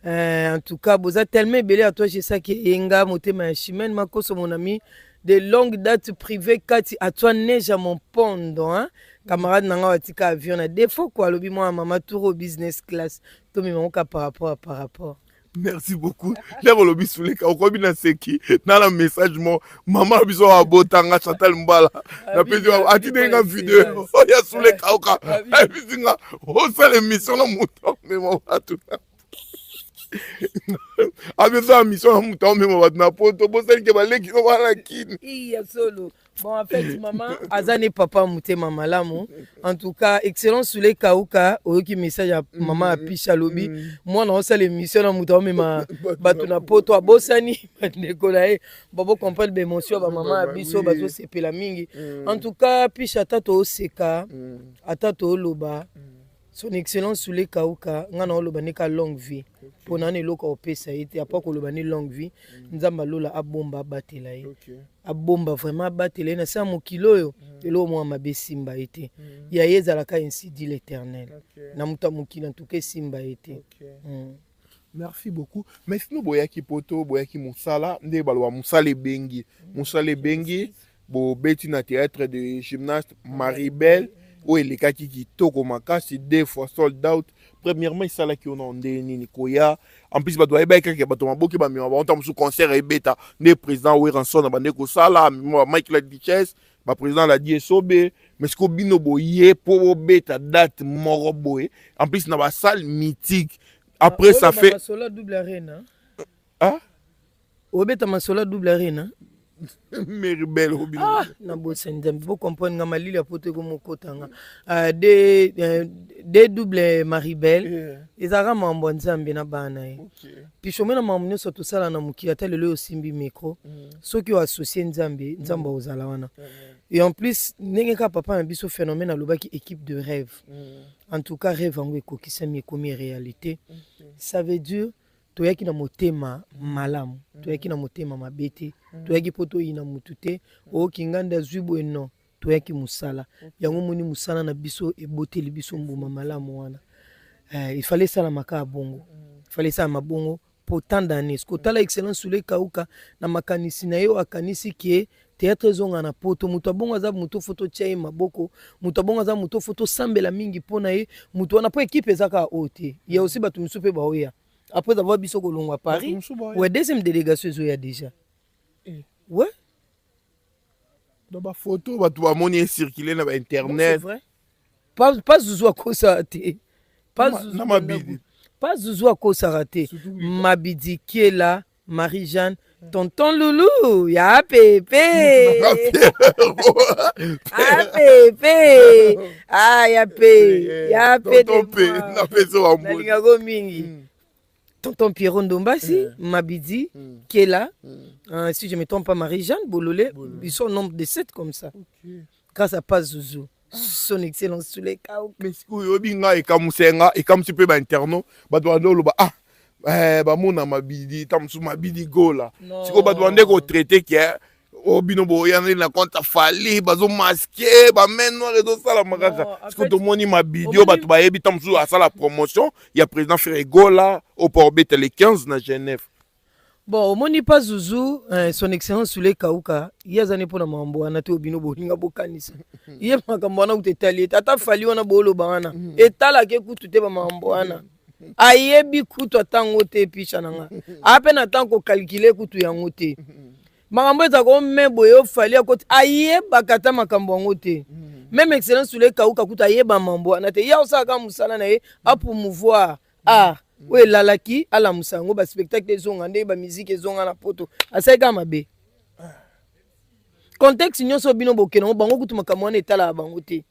Speaker 4: En tout cas, Boza tellement belé à toi, j'ai ça qui est Yenga, Motema Chimène, Makoso, mon ami, de longue date privée, Kati, à toi, neige à mon pondon, hein. Camarade nanga watika avion na défaut quoi lobi moi maman tour au business class to mi monka par rapport.
Speaker 5: Merci beaucoup. Lève le bis soulé ka okobi na seki na la message mo maman biso abotanga Chantal Mbala na pedi ati denga vidéo o ya soulé ka oka bisinga o sala émission na moto mais mo atu Abeza mission na moto mais mo na poto bo sala ke baleki no bana kini
Speaker 4: iya solo. Bon, en fait, maman, Azane papa mouté maman l'amour. En tout cas, excellent sous les Kaouka, qui message à maman à Picha Lobby. Moi, non, c'est l'émission, on m'a mais ma batuna poto à Bossani, Nekolae, Bobo comprendre l'émotion, maman à Bisso, Bazo, c'est Pelamingi. En tout cas, Picha Tato Seka, Atato Loba. Son excellence sous les Kaouka, ngana loba neka longue vie. Pour nane loka opesa été après ko loba ni longue vie, nzamba lola abomba batela ye. Abomba vraiment batela na sa mokilo yo, elo mo mabe simba été. Ya yezalaka ainsi dit l'Éternel. Na muta mokilo en tout cas simba été.
Speaker 5: Merci beaucoup. Mais sinon boyaki poto, boyaki musala, nde balwa musale bengi. Musale bengi, bo beti na théâtre de gymnaste Maribel. Oui, les cas qui toko makasi deux fois sold out. Premièrement, ça là qui on a ndeni koya. En plus, ba doit eba que ba to maboki ba mi on tam sous concert et beta. Ne président oui ranson na bande ko sala, Mike la Duchesse, ba président la DSOB, mais ce ko bino boye pour beta date moro boye. En plus na ba salle mythique. Après ça fait
Speaker 4: Masola double arena.
Speaker 5: Ah?
Speaker 4: Obeta Masola double arena.
Speaker 5: Meribel
Speaker 4: Ah, na bossa nzambe bo comprendre nga malili ya poto ko mokotanga. De double Maribel. Ezaka mambo nzambe na bana ye. Puis mena mambo nyonso tosala na muki ata lelo osimbi micro. Soki o associé nzambe, nzambe ozala wana. Et en plus, ndenge ka papa na biso phénomène alobaki équipe de rêve. En tout cas, rêve ngo ekokisami ekomi réalité. Ça veut dire toyaki na motema malamu, toyaki na motema mabete, toyaki poto ina mutute, o kinganda zwibo eno, toyaki musala. Yango moni musala na biso eboteli biso mbuma malamu wana. Il fallait ça la maka bongo. Il fallait ça mabongo pour tant d'années. Ce que la excellence sous les kauka na makanisi na yo akanisi ki théâtre zonga na poto mutabonga za muto photo tchai maboko mutabonga za muto photo sambela mingi pona ye muto na po équipe zaka ote. Il y a aussi batu misupe ba oya. Après avoir biso kolongwa à Paris, ouais, deuxième délégation il y a déjà. Ouais.
Speaker 5: Dans ma photo, bah tu vas monter circuler dans internet.
Speaker 4: C'est vrai. Pas Zouzou à cause raté. Pas Zouzou. Pas Zouzou à cause raté. Mabidi qui est là, Marie-Jeanne, tonton Loulou, ya Pépé. Ah Pépé. Ah ya Pépé. Ya Pépé.
Speaker 5: Na peso ambo.
Speaker 4: Nalingago mingi. Tonton Pierrot Ndombasi, Mabidi, qui est là. Si je ne me trompe pas, Marie-Jeanne, Bololé, ils sont au nombre de 7 comme ça. Grâce à Paz Zouzou. Son excellence sous les cas.
Speaker 5: Mais si vous avez et comme tu peux interno, bah doit mona Mabidi, tam sous Mabidi go là. Si vous avez un traité qui est au binobo yana na compte fali bazo masqué ba menno rezo sala makaka parce que tout le monde m'a vidéo ba to ba yebi tam sous à la promotion il y a président Ferrego là au port bet les 15 na Genève.
Speaker 4: Bon au moni pas Zouzou son excellence Soulé Kauka yazane pona mambo ana to binobo hinga bokanisa ye makambo na utetali tata fali wana bolo bana etala ke kutu te ba mambo ana ayebi kutu atango te pisha nanga ape na tango calculer kutu yango te makambo ezako mebo yo fali akoti ayeba kata makambo yango te même excellence Soulé Kauka kutu ayeba mambo ana te ya osaka musala na ye apomouvoir we lalaki ala musango ba spectacle zonga nde ba musique zonga na poto aseka mabe contexte nyonso bino bokeno bango kutu makambo na etala bango te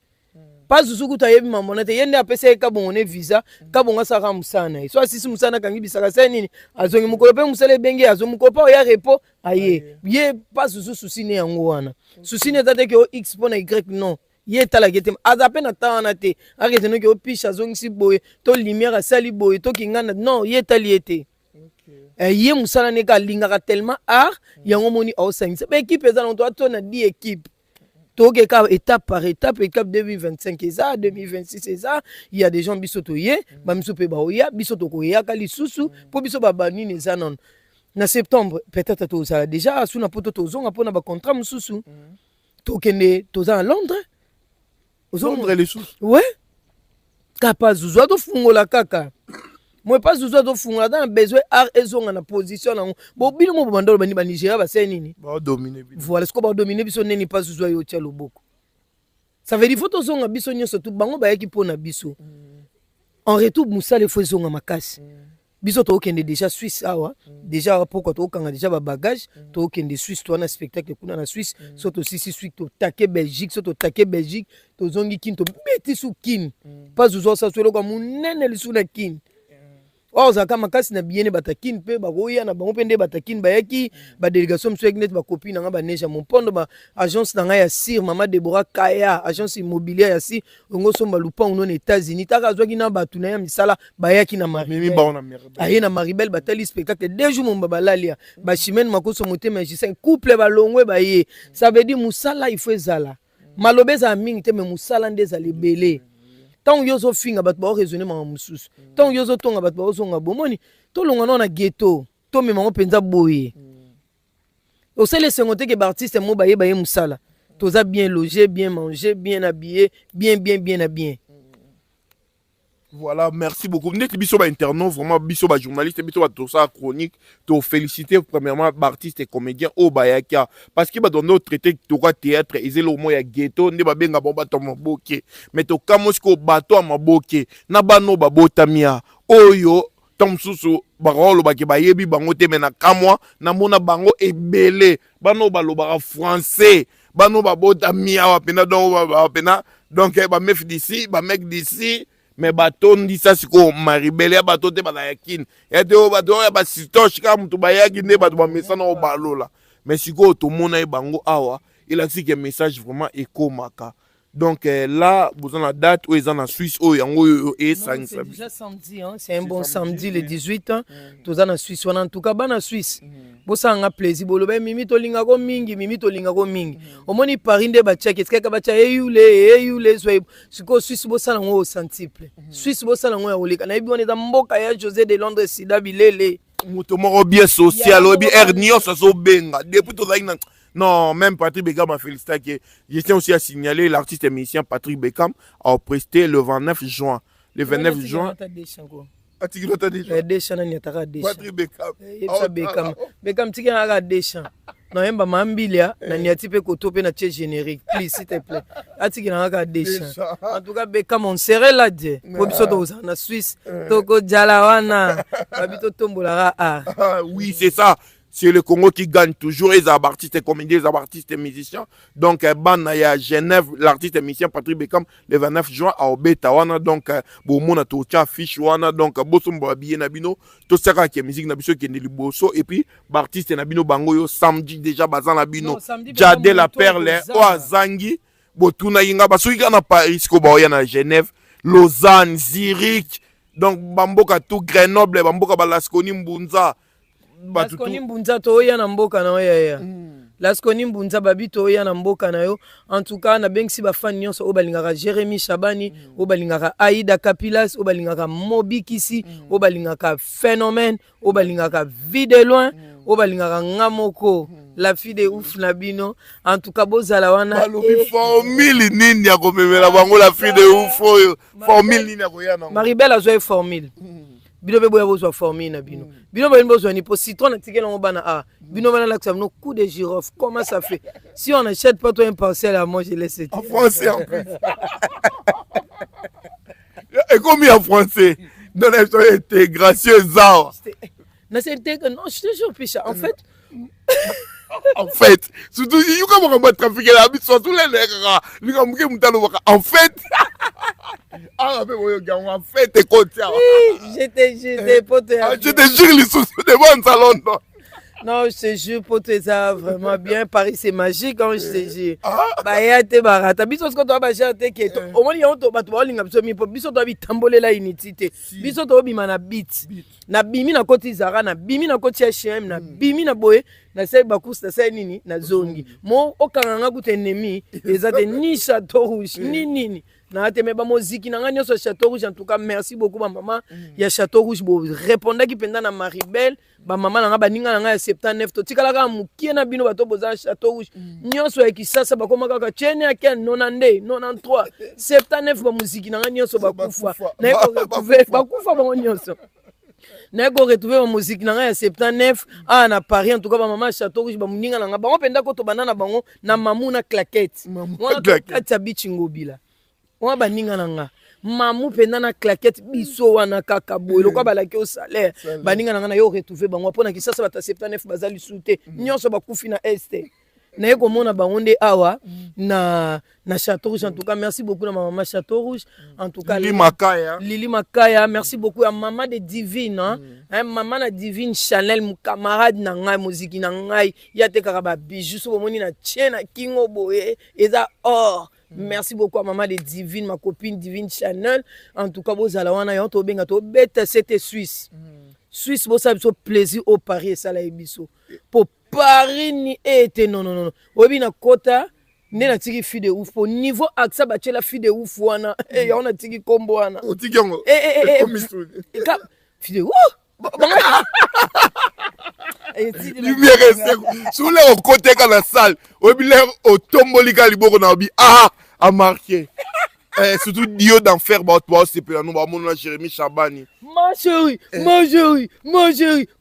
Speaker 4: pas Zouzou kutu ayebi mambo na te yende apesa ka bonne visa ka bonga saka musana so asisi musana kangi bisaka sa nini azongi mukolo pe musale bengi azomukopa ya repo aye ye pas Zouzou souci ne yango wana souci ne tate ke o x pona y non ye tala gete azape na tawana te arrête no ke o pisha zongi si boye to lumière asali boye to kingana non ye tali ete ye musala ne ka lingaka tellement art yango moni au sangisa ba équipe ezana to na 10 équipes to ke ka étape par étape 2025 eza 2026 eza il y a des gens bisoto ye ba misope ba oya bisoto ko ya kali susu po biso ba banini eza non na septembre peut-être to ça déjà sous na poto to zonga pona ba contrat mususu to kende to za à Londres.
Speaker 5: Londres les sous.
Speaker 4: Ouais. Kapa Zouzou to fungola kaka. Moi pas Zouzou to fungola dans besoin art ezonga na position na bo bino mo bandolo bani ba Nigeria ba c'est nini?
Speaker 5: Ba dominer biso.
Speaker 4: Voilà ce ko ba dominer biso neni pas Zouzou yo tia loboko. Ça veut dire faut to zonga biso nyonso tout bango ba yaki pona biso. En retour musale faut zonga makasi. Biso to okende déjà Suisse awa déjà pourquoi to okanga déjà ba bagage to okende Suisse to na spectacle kuna na Suisse so to sisi Suisse to take Belgique so to take Belgique to zongi kin to beti su kin pas Zouzou sa so ko munene lisu na kin oza kama kasi na biene batakin pe ba goya na bango pende batakin ba yaki ba délégation mso egnet ba copine nga ba neja mon pondo ba agence na nga ya Sir Mama Deborah Kaya agence immobilière ya si ngo somba lupa uno na États-Unis taka zwaki na batu na ya misala ba yaki na Maribel aye na Maribel batali spectacle deux jours mon baba lalia ba chimene makoso motema magicien couple ba longwe ba ye ça veut dire musala il faut ezala malobeza mingi te me musala ndeza lebele. Tant yozo finga bat ba raisonner ma mususu tant yozo tonga bat ba zonga bomoni to longa na ghetto to me mango penza boye o sele sengote ke artiste mo ba ye musala toza bien logé bien mangé bien habillé bien habillé.
Speaker 5: Voilà, merci beaucoup. Vous êtes biso ba interno, vraiment biso ba journaliste, biso ba tout ça chronique. Te féliciter premièrement artiste et comédien au Bayaka parce que ba dans notre traité to quoi théâtre, ils est le mot ya ghetto, ne ba benga bomba to maboke. Mais to kamosko bato maboke, na ba no ba botamia. Oyo Tom Susu, Barolo, Baki Bayebi, Bango Temena Kamwa, Namona Bango Ebele, Bano Balobara français, Bano Babota Miawa Pena, donc ba mef d'ici, ba mec d'ici, mais baton dit ça, c'est quoi, Maribel, ya baton te balayakin, ya te o baton, ya ba sitoche, kam tu bayaki, ne baton ba mesana o balola, mais si quoi, tout le monde a Bango Awa, il a dit que message vraiment éco maka. Donc là, vous avez la date où ils sont en Suisse, où ils sont
Speaker 4: c'est déjà samedi, hein? C'est un bon samedi, le 18 ans. Tous en Suisse, en tout cas, en Suisse. Vous avez un plaisir. Vous avez mimi to linga ko mingi, mimi to linga ko mingi. Au moins, il parie de batcha, qu'est-ce que batcha, eyule, c'est quoi Suisse, vous avez un sentiple. Suisse, vous avez un olika. Na ibi on est dans Mboka ya José de Londres, Sida Bilele.
Speaker 5: Moutomo bien social, bien hernion, ça se benga. Depuis tout ça, non, même Patrick Beckham a félicité. Je tiens aussi à signaler l'artiste et musicien Patrick Beckham a presté le 29 juin. Le 29 juin. Patrick
Speaker 4: Beckham. Beckham, tu as des chants. Non, il y a Mambilia, il y a un petit peu de générique. Please, s'il te plaît. Tu as des chants. En tout cas, Beckham, on serait là. En Suisse, Toko Jalawana.
Speaker 5: Oui, c'est ça. C'est le Congo qui gagne toujours, les artistes et comédiens, les artistes et musiciens. Donc, il y a Genève, l'artiste et musicien Patrick Beckham, le 29 juin à Obeta. Donc, bon, a tout affiche, donc, Bosom Babie Nabino, tout ça qui est musique Nabiso qui est le Bosso, et puis, l'artiste Nabino Bango, samedi déjà, Bazan Nabino, Jade la Perle, Oazangi, Botuna Yinga, parce qu'il y a Paris, Kobaoyan Genève, Lausanne, Zurich, donc, Bamboka tout Grenoble, Bamboka Balasconi Mbunza.
Speaker 4: Laskoni Mbunza toya na mboka na yo. Laskoni Mbunza babi toya na mboka na yo. En tout cas na bengsi ba fan nyonso o balingaka Jérémy Chabani, o balingaka Aïda Capilas, o balingaka Mobi Kisi, o balingaka Phénomène, o balingaka Vie de loin, o balingaka Ngamoko, la fille de ouf Nabino. En tout cas bozala wana
Speaker 5: formule nini ya komemela bango la fille de ouf oyo. Formule nini ya koyana.
Speaker 4: Maribel a joué formule. Bino be boya bozwa formule na bino. Bino ba bozwa ni po citron na tikela ngo bana a. Bino bana la no coup de girofle. Comment ça fait? Si on n'achète pas toi un parcelle à moi, je laisse.
Speaker 5: En français en plus. Et combien en français? Dans l'intégration ça.
Speaker 4: Non, je te jure Picha. En fait
Speaker 5: en fait, surtout si vous avez trafiqué la bite, surtout les nègres, en fait, en fait, t'es content.
Speaker 4: J'étais poté.
Speaker 5: Je te jure, les sous de bon salon.
Speaker 4: Non, je te jure, poté, ça vraiment bien. Paris, c'est magique, quand je te jure. Bah, il y a des barata. Biso, ce qu'on doit acheter, au moins, il y a un toba, tu vas aller en biso, doit tamboler la unité. Biso, tu vas bima na bit. Na bimi na koti zara, na bimi na koti HM, na bimi na boye, na sai bakus, na sai nini, na zongi. Mo, okanga gute ennemi, les a ni château rouge, ni nini. Na te me ba moziki na ngani so Château Rouge. En tout cas merci beaucoup ba maman ya Château Rouge bo répondre ki penda na Maribel ba maman na nga baninga na nga ya 79 to tikala ka mukie na bino bato boza Château Rouge nyonso ya kisasa ba koma kaka chene ya ken 92 93 79 ba muziki na nga nyonso ba kufa na ko retrouver ba kufa ba nyonso na ko retrouver ba muziki na nga ya 79 na Paris. En tout cas ba maman Château Rouge ba muninga na nga ba penda ko to banana bango na mamuna claquette wana claquette ya bichingobila. On va ninga nanga mamu penda na claquette biso wana kaka boy lokwa balaki au salaire baninga nanga na yo retrouver bango pona kisasa bata 79 bazali soute nyonso bakufi na este na yeko mona bangonde awa na Château Rouge. En tout cas merci beaucoup na maman Château Rouge. En tout cas Lili Makaya merci beaucoup à maman de Divine hein maman na Divine Chanel mon camarade na ngai musique na ngai ya te kaka ba bijou so moni na chena kingo boye eza or. Merci beaucoup à maman de Divine, ma copine Divine Chanel. En tout cas, vous allez voir, to benga to bête c'était Suisse. Suisse, vous savez, plaisir au Paris, ça là biso. Pour Paris ni été non. Obi na kota, ne na tiki fille de ouf. Pour niveau aksa ba la fille de ouf wana. Et on a tiki combo wana.
Speaker 5: O tiki yango.
Speaker 4: Fille de ouf.
Speaker 5: Lumière sous les côté dans la salle. Obi l'air au tombolika liboko na obi a marqué. Surtout Dio d'enfer ba toi c'est pe nous ba mon Jérémy Chabani.
Speaker 4: Ma chérie.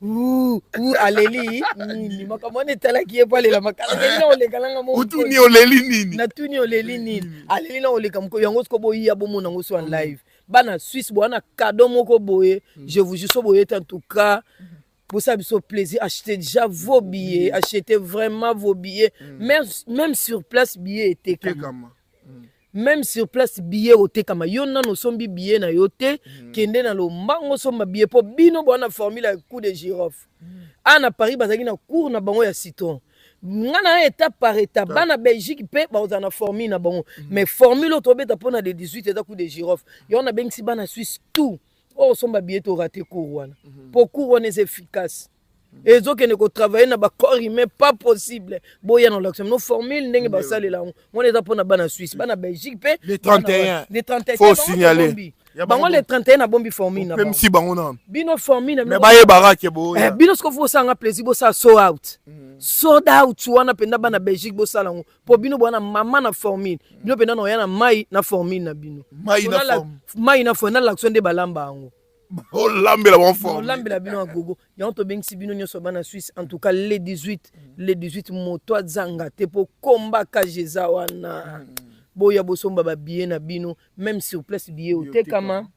Speaker 4: Ouh aleli ni makamone tala ki epale la makala na ole kalanga mo.
Speaker 5: Utu ni oleli nini?
Speaker 4: Na tu ni oleli nini? Aleli na ole kamko yango sko boyi ya bomo na ngoso en live. bana Suisse bwana cadeau moko boye je vous jure so boye en tout cas pour ça biso plaisir achetez déjà vos billets achetez vraiment vos billets même sur place billet était comme même sur place billet ote kama yo nano sombi billet na yote kende na lombango somba billet po bino bwana formule ya coup de girofle ana Paris bazaki na cours na bango ya citron ngana étape par étape bana Belgique pe ba na formule na bango mais formule to beta pona de 18 eta coup de girofle yo na bengsi bana Suisse tout oh somba billet to raté cours wana pour cours wana est efficace et zo kene ko travailler na ba corps humain pas possible boya dans l'action nos formules ndenge ba sale la on est pour na bana Suisse bana Belgique pe
Speaker 5: les 31
Speaker 4: faut
Speaker 5: signaler
Speaker 4: bango les 31 na bombi formule na
Speaker 5: même si bango na
Speaker 4: bino formule
Speaker 5: mais ba ye barake bo
Speaker 4: bino sko faut sanga plaisir bo sa sold out wana penda bana Belgique bo sala ngo po bino bwana mama na formule bino penda no yana mai na formule na bino mai na formule na l'action de balamba ngo
Speaker 5: oh lambela bon forme
Speaker 4: lambela bino gogo ya to bengsi bino nyoso bana Suisse en tout cas les 18 moto zanga te po komba ka jeza wana boya bosomba ba bien na bino même sur place billet ote kama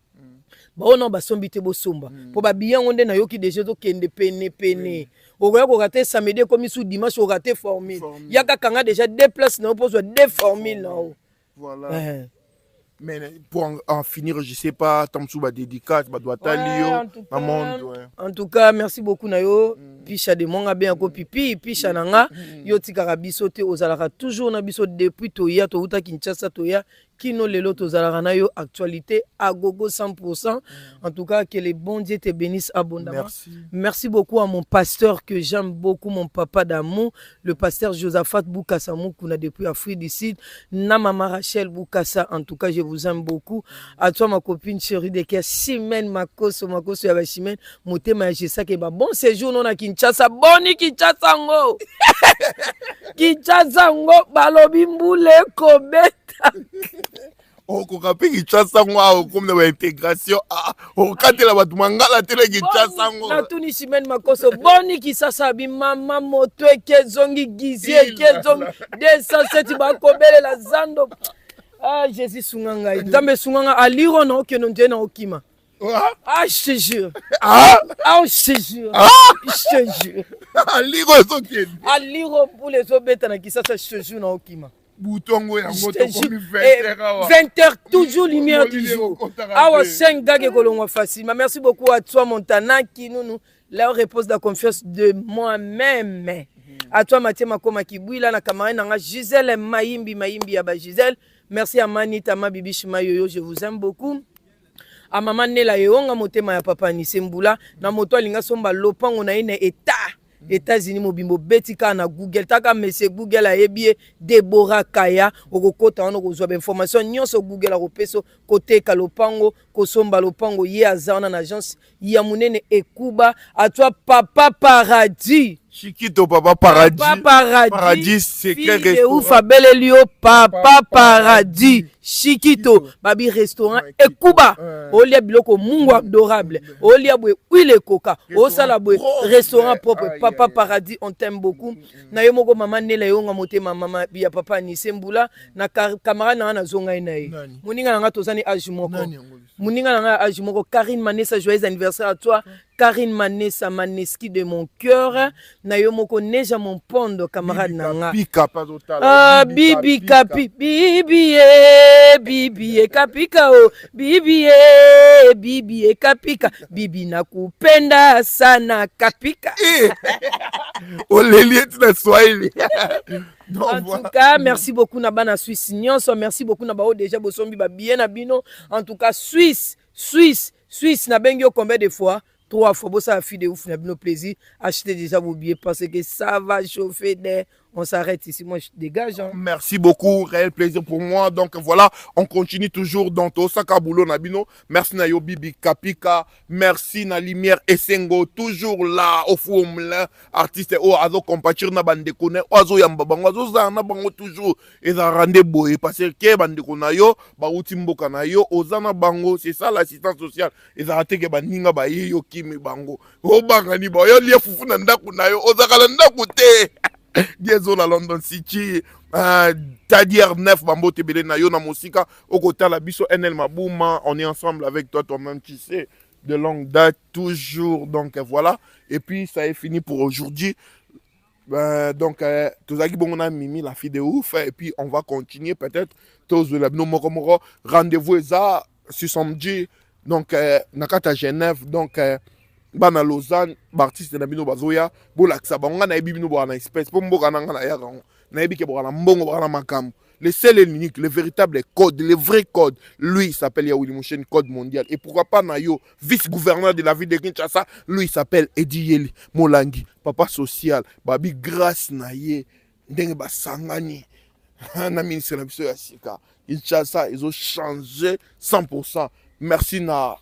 Speaker 4: ba ona basombi te bosomba po ba bien onde na yoki déjà to kende pene okoya ko rater samedi comme sous dimanche o rater formule yaka kanga déjà deux places na opose deux formules na
Speaker 5: voilà. Mais pour en finir, je sais pas, Tamsouba dédicace, doit
Speaker 4: en tout cas, merci beaucoup Nayo. Picha de monga bien ko pipi, picha nanga yo tikara biso te ozalaka toujours na biso depuis toya to uta Kinshasa toya kino lelo tozalaka na yo actualité à gogo 100%. En tout cas que les bons dieux te bénissent abondamment. Merci beaucoup à mon pasteur que j'aime beaucoup, mon papa d'amour, le pasteur Josaphat Boukassa Moukouna depuis Afrique du Sud, na maman Rachel Boukassa. En tout cas, je vous aime beaucoup. À toi ma copine chérie de Kia Chimène Makoso ya ba Chimène, motema ya ça que ba bon séjour non na Kinshasa, boni Kinshasa ngo. Kinshasa ngo balobi mbule kobeta.
Speaker 5: Oh, kokapi Kinshasa ngo comme na intégration o katela batu mangala tele Kinshasa ngo.
Speaker 4: Na tuni Chimène Makoso boni Kinshasa bi mama moto ekezongi gizie ekezongi 207 ba kobele la zando. Ah Jésus sunganga. Nzambe sunganga aliro na okeno ndena okima. Ah, je te jure. Je te jure. Je te jure. Aliro pour les obètes na Kinshasa, je te jure na okima.
Speaker 5: Boutongo ya moto comme
Speaker 4: 20h toujours lumière du jour. Awa 5 gars kolongwa facile. Merci beaucoup à toi Montana qui nous là repose la confiance de moi-même. À toi Mathieu Makoma Kibouila na camarade na Gisèle Mayimbi ya ba Gisèle. Merci à Manita ma bibi Shimayoyo, je vous aime beaucoup. A maman Nela Yonga motema ya papa Nisembula na moto alinga somba lopango na ine États-Unis mobimbo betika na Google taka monsieur Google a ebie Deborah Kaya okokota wana kozwa information nyonso Google a kopeso côté ka lopango kosomba lopango ye azana na agence ya munene Ekuba à toi papa paradis
Speaker 5: Chiquito papa paradis.
Speaker 4: Paradis
Speaker 5: secret
Speaker 4: restaurant. Ouf belle lio papa paradis. Chiquito babi restaurant Ekuba. Olia biloko mungu adorable. Olia bwe huile coca. Osala bwe restaurant propre. Papa paradis on t'aime beaucoup. Na yo moko mama Nela yonga motema mama biya papa Nisembula na camarade na zonga inaye. Muninga nga tozani age moko. Muninga nga age moko. Karine Manessa joyeux anniversaire à toi. Karine Manessa Maneski de mon cœur. Na yo moko neja mon pondo camarade nanga. Bibi kapi bibi kapika o bibi kapika bibi nakupenda sana kapika.
Speaker 5: Olelie na Swahili.
Speaker 4: En tout cas, merci beaucoup na bana Suisse nyonso, merci beaucoup na bao déjà bosombi ba bien na bino. En tout cas Suisse na bengio combien de fois? 3 fois, ça a fait de ouf, nos plaisir. Achetez déjà vos billets parce que ça va chauffer d'air. On s'arrête ici, moi je dégage. Hein.
Speaker 5: Merci beaucoup, réel plaisir pour moi. Donc voilà, on continue toujours dans Osaka Boulot Nabino. Merci na Bibi Kapika, merci na Lumière Essengo, toujours là au forum là, artiste au azo compatir na bande kone, ozo yamba bango, ozo zana bango toujours et za rande boy parce que bande kona yo, ba uti mboka na yo, ozana bango, c'est ça l'assistance sociale. Et za rate ke baninga ba yo kimi bango. O banga ni ba yo lia fufu na ndaku na yo, ozakala ndaku te. Diesel à London City, Tadier 9, Bambo Tebele Nayo na Mosika, au côté la biso NL Mabouma, on est ensemble avec toi, toi-même, tu sais, de longue date, toujours, donc voilà. Et puis ça est fini pour aujourd'hui. Donc, Tozaki Bongona Mimi, la fille de ouf, et puis on va continuer peut-être. Rendez-vous ça ce samedi, donc, Nakata Genève, donc, Bana Lausanne, artiste de Bino Bazoya, Bolaksa, Banga na Bino Bana espèce, Pomboka Nanga Yaran, Naibike Bana Mbongo Bana Makam. Le seul et l'unique, le véritable code, le vrai code, lui il s'appelle Yaouli Mouchen, code mondial. Et pourquoi pas Nayo, vice-gouverneur de la ville de Kinshasa, lui il s'appelle Edi Yeli, Molangi, papa social, Babi grâce Naye, Ndenge Basangani, na ministre de la Sika. Kinshasa, ils ont changé 100%. Merci na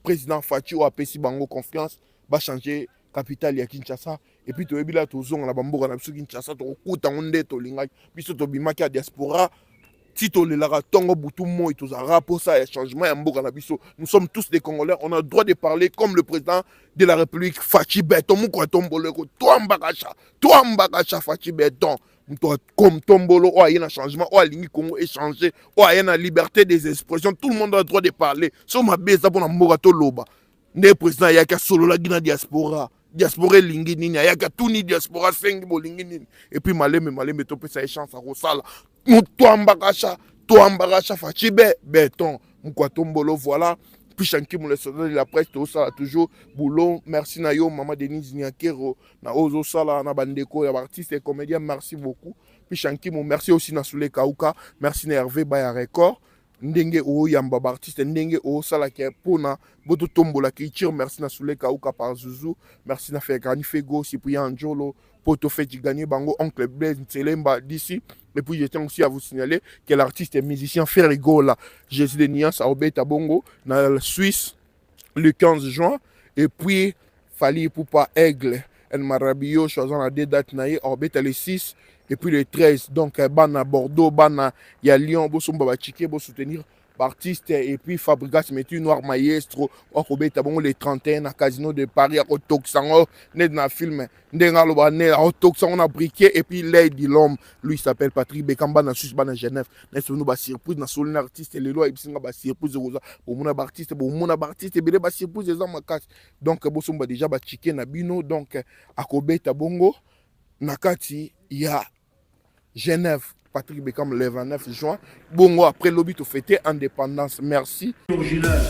Speaker 5: président Fachi ou APC Bango confiance, va changer capitale ya Kinshasa. Et puis tu es là, tu es là, Bamboka na Kinshasa, tu es là, tu es là, puis tu es là, diaspora. Si tu es là, tu es là, tu es là, pour ça, il y a changement. Nous sommes tous des Congolais, on a le droit de parler comme le président de la République, Fachi Beton, toi Mbakacha, Fachi Beton. Comme Tombolo, il y a un changement, il y a Congo échangé, il y a une liberté des expressions, tout le monde a le droit de parler. Si on m'a baisé pour Mbogato Loba, le président, il y a solo la Guinée diaspora. Diaspora lingi nini, il y a tout ni diaspora 5 bolingi nini. Et puis maleme, topé ça échange à Rosala. Toi Mbakacha, Fachibe, béton, Mkwatombolo, voilà. Puis Shanki le soldat de la presse, tout ça toujours boulot. Merci Nayo, maman Denise Niakero, na Ozo Sala, na Bandeko, artistes et comédiens, merci beaucoup. Puis Shanki, merci aussi na Soule Kauka, merci na Hervé Baya Record. Ndenge o yamba artiste ndenge o sala ke pona boto tombo la culture, merci na Soule Kauka par Zouzou, merci na Fekani Fego, Cyprien Anjolo, Poto Feti Gagné Bango, Oncle Blaise Tselemba d'ici. Et puis je tiens aussi à vous signaler que l'artiste et musicien Ferrigola, Jésus de Nias à Obeta Bongo, dans la Suisse, le 15 juin. Et puis Fali Poupa Aigle, El Marabio, choisant la deux dates naïe, Obeta le 6. Et puis le 13, donc Bana Bordeaux, Bana, il y a Lyon, Bossomba Bachike, pour soutenir l'artiste. Et puis Fabrigas Metu, Noir Maestro, Obeta Bongo, le 31 à Casino de Paris, à Otoxango, né dans le film, on a briqué. Et puis Lady L'Homme, lui il s'appelle Patrick Bekamba, dans Suisse, dans Genève. Nous avons surprise, dans Solin artiste, et les lois, ils ont surprise, pour mon artiste, pour mon artiste, et bien les surprise, les hommes casse. Donc Bossomba déjà Bachike, Nabino, donc à Obeta Bongo, Nakati, il y a Genève, Patrick Bekam le 29 juin. Bongo après lobby tout fêter indépendance. Merci.
Speaker 6: Original.